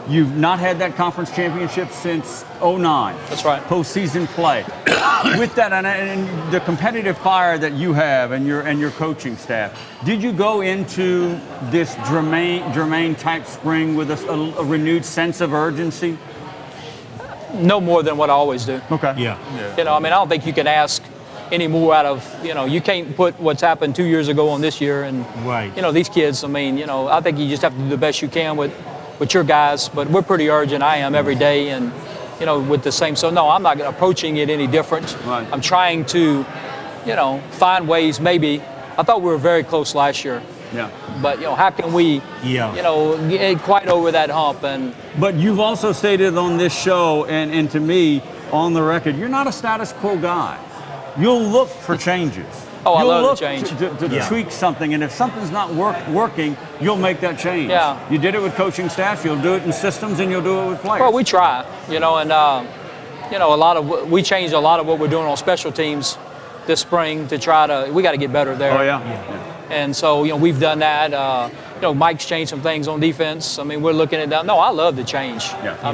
You've not had that conference championship since 2009. That's right. Postseason play. With that and the competitive fire that you have and your coaching staff, did you go into this Jermaine type spring with a renewed sense of urgency? No more than what I always do. Okay. Yeah. I don't think you can ask any more out of, you can't put what's happened 2 years ago on this year. And, these kids, I think you just have to do the best you can with your guys, but we're pretty urgent. I am every day, and with the same. So no, I'm not approaching it any different. Right. I'm trying to, find ways. Maybe I thought we were very close last year. Yeah. But how can we, get quite over that hump? But you've also stated on this show, and to me on the record, you're not a status quo guy. You'll look for changes. Oh, you'll I love look to change. to tweak something, and if something's not working, you'll make that change. Yeah. You did it with coaching staff, you'll do it in systems, and you'll do it with players. Well, we try, we changed a lot of what we're doing on special teams this spring to we got to get better there. Oh, yeah. And so, we've done that. Mike's changed some things on defense. We're looking at that. No, I love to change. Yeah. I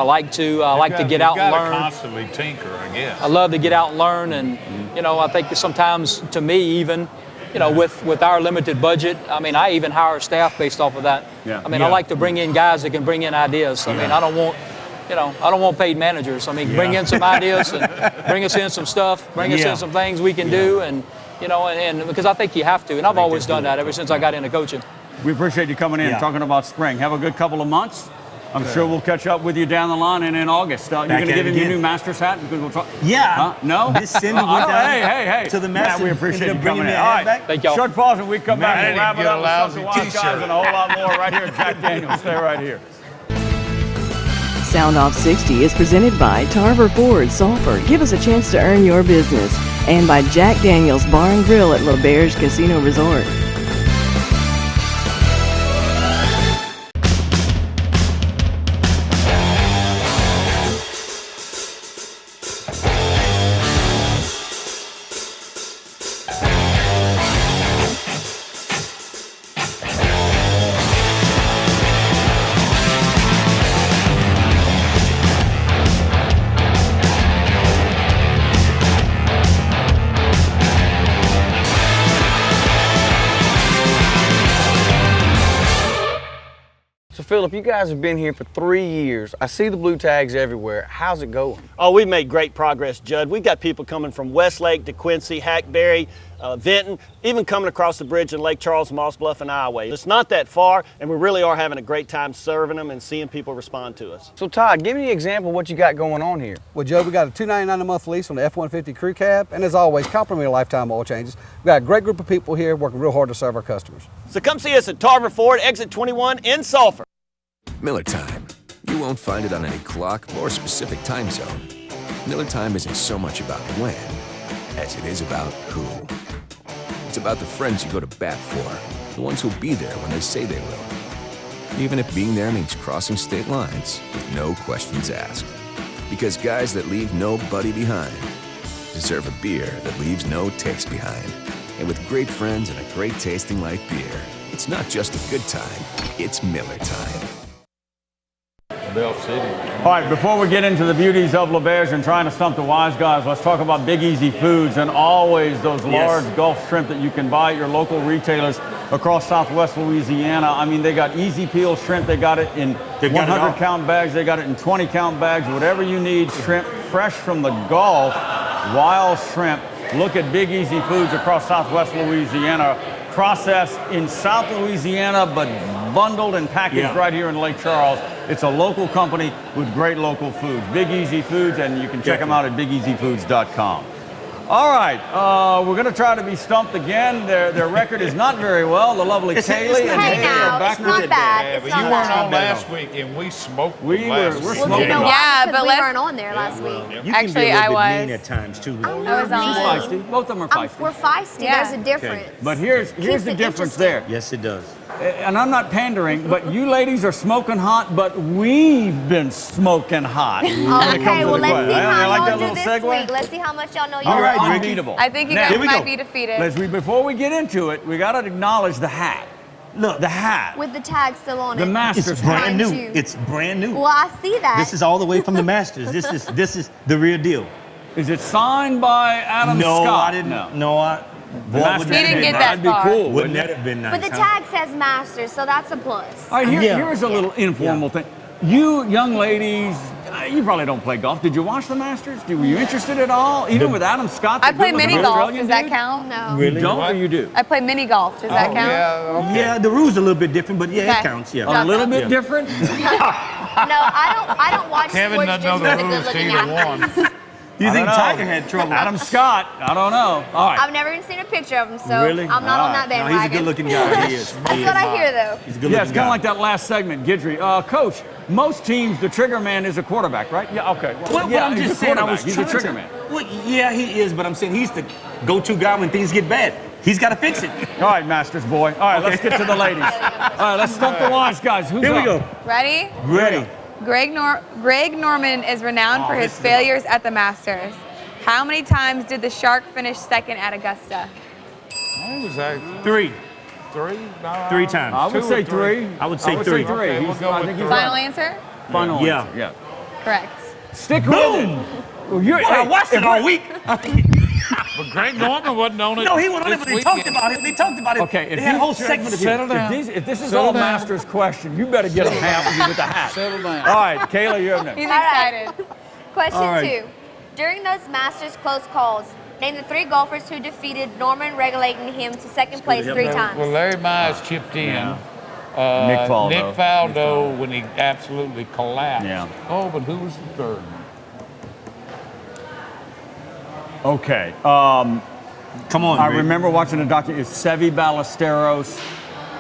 like to get out and learn. Constantly tinker, I guess. I love to get out and learn, and I think sometimes, to me, even with our limited budget, I even hire staff based off of that. Yeah. I like to bring in guys that can bring in ideas. I don't want paid managers. Bring in some ideas and bring us in some stuff, bring us in some things we can do, and because I think you have to, and I've always done that ever since I got into coaching. We appreciate you coming in and talking about spring. Have a good couple of months. I'm sure we'll catch up with you down the line and in August. You're going to give him your new Masters hat? Because we'll talk. Yeah. No? This Cindy went down hey. to the Masters. We appreciate you coming in. All right. Thank y'all. Short pause and we come back and wrap it up with lousy some Wise Guys and a whole lot more right here at Jack Daniels. Stay right here. Soundof 60 is presented by Tarver Ford Sulphur. Give us a chance to earn your business. And by Jack Daniels Bar and Grill at L'Auberge Casino Resort. So Philip, you guys have been here for 3 years. I see the blue tags everywhere. How's it going? Oh, we've made great progress, Judd. We've got people coming from Westlake to Quincy, Hackberry, Vinton, even coming across the bridge in Lake Charles, Moss Bluff, and Iowa. It's not that far, and we really are having a great time serving them and seeing people respond to us. So Todd, give me an example of what you got going on here. Well, Joe, we got a $299 a month lease on the F-150 crew cab, and as always, complimentary lifetime oil changes. We've got a great group of people here working real hard to serve our customers. So come see us at Tarver Ford, exit 21 in Sulphur. Miller Time. You won't find it on any clock or specific time zone. Miller Time isn't so much about when as it is about who. It's about the friends you go to bat for, the ones who'll be there when they say they will. Even if being there means crossing state lines with no questions asked. Because guys that leave nobody behind deserve a beer that leaves no taste behind. And with great friends and a great tasting light beer, it's not just a good time, it's Miller Time. All right, before we get into the beauties of L'Auberge and trying to stump the wise guys, let's talk about Big Easy Foods and always those large Gulf shrimp that you can buy at your local retailers across Southwest Louisiana. I mean, they got easy peel shrimp. They got it in 100-count bags. They got it in 20-count bags. Whatever you need, shrimp fresh from the Gulf, wild shrimp. Look at Big Easy Foods across Southwest Louisiana. Processed in South Louisiana, but bundled and packaged right here in Lake Charles. It's a local company with great local foods. Big Easy Foods, and you can check them out at bigeasyfoods.com. All right, we're going to try to be stumped again. Their record is not very well. The lovely Kaylee and Haley are back with it. Yeah, but you weren't on last week, and we smoked. We're smoking. Yeah, but we weren't on there last week. You Actually, can be a little I bit mean was. at times too. I was on. She's feisty. Both of them are feisty. We're feisty. Yeah. There's a difference. But here's the difference there. Yes, it does. And I'm not pandering, but you ladies are smoking hot, but we've been smoking hot. Okay, well, let's see how like y'all that do this segue? week. Let's see how much y'all know All you're right, on. unbeatable. I think you guys might be defeated. Before we get into it, we got to acknowledge the hat. Look, the hat. With the tag still on it. The Masters It's brand hat. new. It's brand new. Well, I see that. This is all the way from the Masters. This is the real deal. Is it signed by Adam no, Scott? I didn't. No, Boy, Masters didn't get that That'd be far. cool. Wouldn't that have been nice? But the tag says Masters, so that's a plus. All right, here's a little informal thing. You young ladies, you probably don't play golf. Did you watch the Masters? Were you interested at all? Even with Adam Scott? I play mini golf. Does that count? No. Really? You don't or you do? I play mini golf. Does that count? Yeah, the rules are a little bit different, but yeah, it counts. Yeah, A little bit different? No, I don't watch Kevin sports doesn't just know the for the rules to good-looking either athletes. one. You think Tiger had trouble? Adam Scott, I don't know. All right. I've never even seen a picture of him, so Really? I'm not on that No, bandwagon. he's a good-looking guy. He is. That's what I hear, though. He's a good Yeah, looking it's kind guy. of like that last segment, Guidry. Coach, most teams, the trigger man is a quarterback, right? Yeah, okay. Well, yeah, I'm he's just a saying, I quarterback. was He's a trying trigger to- man. Well, yeah, he is, but I'm saying he's the go-to guy when things get bad. He's got to fix it. All right, Masters boy. All right, let's get to the ladies. All right, let's stump the wise guys. Who's Here we up? go. Ready? Ready. Greg Norman is renowned for his failures at the Masters. How many times did the Shark finish second at Augusta? I was like Three. three. No, 3 times. I would say three. I would say three. Okay, we'll He's- go I with think he's three. Final right. answer? Final Yeah. answer. Yeah. Correct. Stick Boom! with it. Well, you're, Well, I watched it all week. But Greg Norman wasn't on it. No, he went on it, this but they talked weekend. about it. They talked about it. Okay, They had a whole segment of settle it. down. If this is Settle all down. Masters question, you better get a hat with the hat. Settle down. All right, Kayla, you're up next. He's All right. excited. Question All right. 2. During those Masters close calls, name the 3 golfers who defeated Norman, regulating him to second place 3 times. Well, Larry Mize chipped in. Nick Faldo. Nick Faldo when he absolutely collapsed. Yeah. Oh, but who was the third? Okay. Come on, I Rick. remember watching a documentary. It's Seve Ballesteros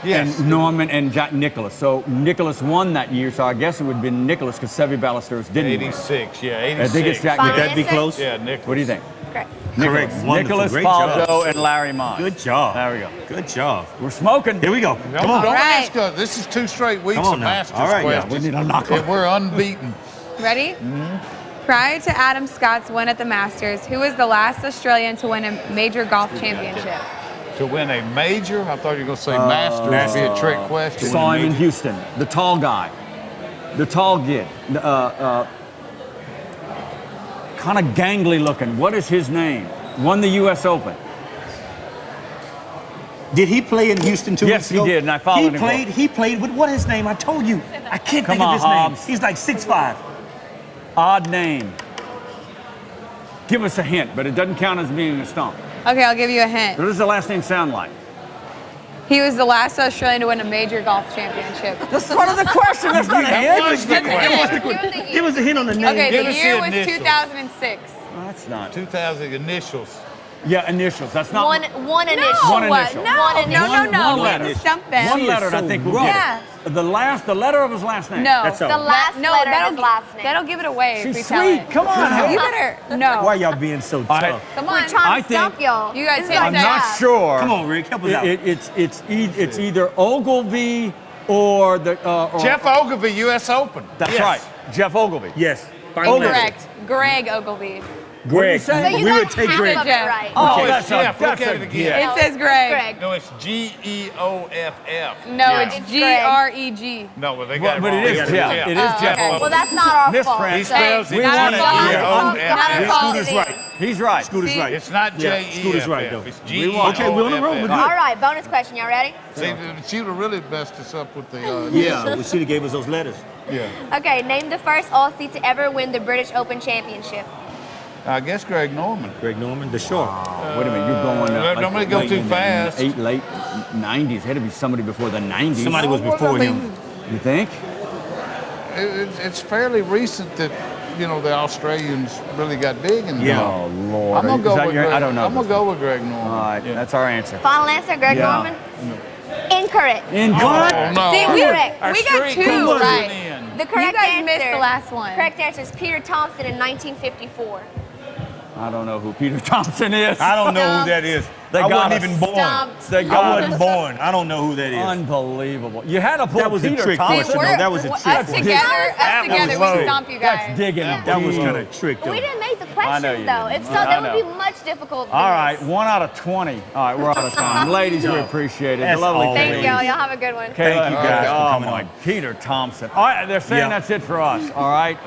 and Norman and Jack Nicklaus. So Nicklaus won that year, so I guess it would have been Nicklaus because Seve Ballesteros didn't 86, yeah, 86. I think it's Jack Would Nicklaus. that be close? Yeah, Nicklaus. What do you think? Correct. Nicholas. Wonderful. Nicholas Great job. Faldo and Larry Moss. Good job. There we go. Good job. We're smoking. Here we go. Come on. Don't right. ask us. This is 2 straight weeks Come on of now. Masters All right, yeah, questions. we need a knock on. And we're unbeaten. Ready? Prior to Adam Scott's win at the Masters, who was the last Australian to win a major golf championship? To win a major? I thought you were going to say Masters. That'd be a trick question. Saw him in Houston. The tall guy. The tall kid. Kind of gangly looking. What is his name? Won the U.S. Open. Did he play in Houston 2 Yes, weeks ago? he did, and I followed him. He played with, what is his name? I told you. I can't Come think of on, his Hobbs. name. He's like 6'5". Odd name. Give us a hint, but it doesn't count as being a stump. Okay, I'll give you a hint. What does the last name sound like? He was the last Australian to win a major golf championship. That's part of the question. That's not a hint. Give us a hint on the name. Okay, Give the us year the was initials. 2006. That's not. 2000 initials. Yeah, initials. That's not. One initial. One initial. No, One initial. One letter. Stump them. One letter, and I think we'll get Yeah. it. The letter of his last name. No. That's all. The last No, letter that'll, of his last name. that'll give it away if we She's tell sweet. it. Come on. You better, no. Why y'all being so tough? Come We're on. trying I to stump think- y'all. You guys This take is our I'm that. not job. sure. Come on, Rick. Help us out. It's either Ogilvy or the. Or, Jeff Ogilvy, U.S. Open. That's Yes. right. Jeff Ogilvy. Yes. Incorrect. Greg Ogilvy. Greg. So you we got would take half Greg. of it right. Oh, Okay, that's Jeff. that's Look at a it again. It says Greg. No, it's Geoff. No, Yeah. it's Greg. No, well, they Well, got but it it wrong. is Jeff. Yeah. It is Jeff okay. Ogilvy. Well, that's not our Miss fault. Prince. He spells it Not our fault. G-E-O-F-F. Not our fault. Scooter's right. He's right. Scooter's See? right. It's not Yeah, J-E-F-F. Scooter's right, though. It's We G-E-O-F-F. won. Okay, we're on the road. We're good. All right, bonus question. Y'all ready? See, she would have really messed us up with the... Yeah, well, she gave us those letters. Yeah. Okay, name the first Aussie to ever win the British Open Championship. I guess Greg Norman. Greg Norman, the short. Wait a minute, you're going don't let it go late too in the fast. Late 90s. Had to be somebody before the 90s. Somebody was before him. You think? It's fairly recent that, you know, the Australians really got big in Yeah. Oh, Lord. I'm going to go with Greg. I don't know. I'm going to go with Greg Norman. All right, that's our answer. Final answer, Greg Yeah. Norman? Incorrect. Incorrect. Oh, no. See, we Correct. got streak two comes right. in. The correct You guys answer, missed the last one. Correct answer is Peter Thompson in 1954. I don't know who Peter Thompson is. I don't know who that is. They I got wasn't us. even born. Stumped. They I got wasn't us. born. I don't know who that is. Unbelievable. You had to pull That was a Peter trick Thompson. question. No, that was a trick Us question. together, was we low. stomp you guys. That's digging. That was kind of trick, though. We didn't make the I know questions, you though. didn't. If so, I that would be know. much difficult. All right, 1 out of 20. All right, we're out of time. Ladies, we appreciate it. That's The lovely all. Thank Kaylee. y'all. Y'all have a good one. Kayla, Thank you guys for oh coming my, on. Peter Thompson. All right, they're saying Yeah. that's it for us. All right,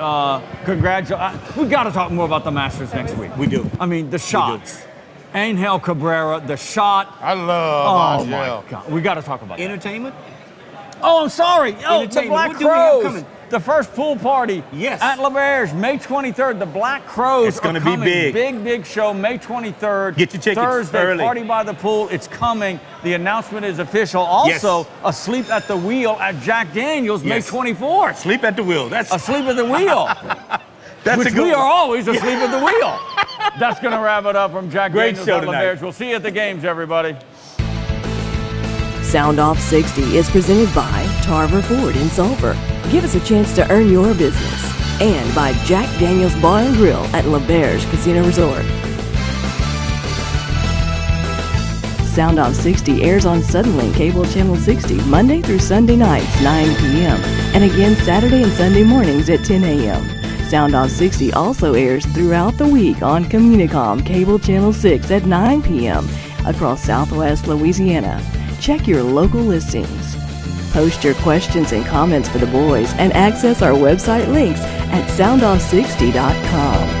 congratulations. We got to talk more about the Masters next week. We do. I mean, the shots. Angel Cabrera, the shot. I love Oh my Angel. God, we got to talk about that. Entertainment? Oh, I'm sorry. Oh, the Entertainment. Black What do we have Crows. coming? The first pool party Yes. at LaBerge, May 23rd. The Black Crows It's gonna are be coming. big. Big show, May 23rd. Get your tickets Thursday, early. party by the pool. It's coming. The announcement is official. Also, Asleep at the Wheel at Jack Daniels, May Yes. 24th. Sleep at the wheel. That's Asleep at the Wheel. That's Which a good we one. are always asleep at the wheel. That's going to wrap it up from Jack Great Daniels show at tonight. LaBerge. We'll see you at the games, everybody. Soundoff 60 is presented by Tarver Ford in Sulphur. Give us a chance to earn your business. And by Jack Daniels Bar and Grill at LaBerge Casino Resort. Soundoff 60 airs on Suddenlink Cable Channel 60 Monday through Sunday nights, 9 p.m. and again Saturday and Sunday mornings at 10 a.m. Soundoff 60 also airs throughout the week on Communicom Cable Channel 6 at 9 p.m. across Southwest Louisiana. Check your local listings. Post your questions and comments for the boys and access our website links at soundoff60.com.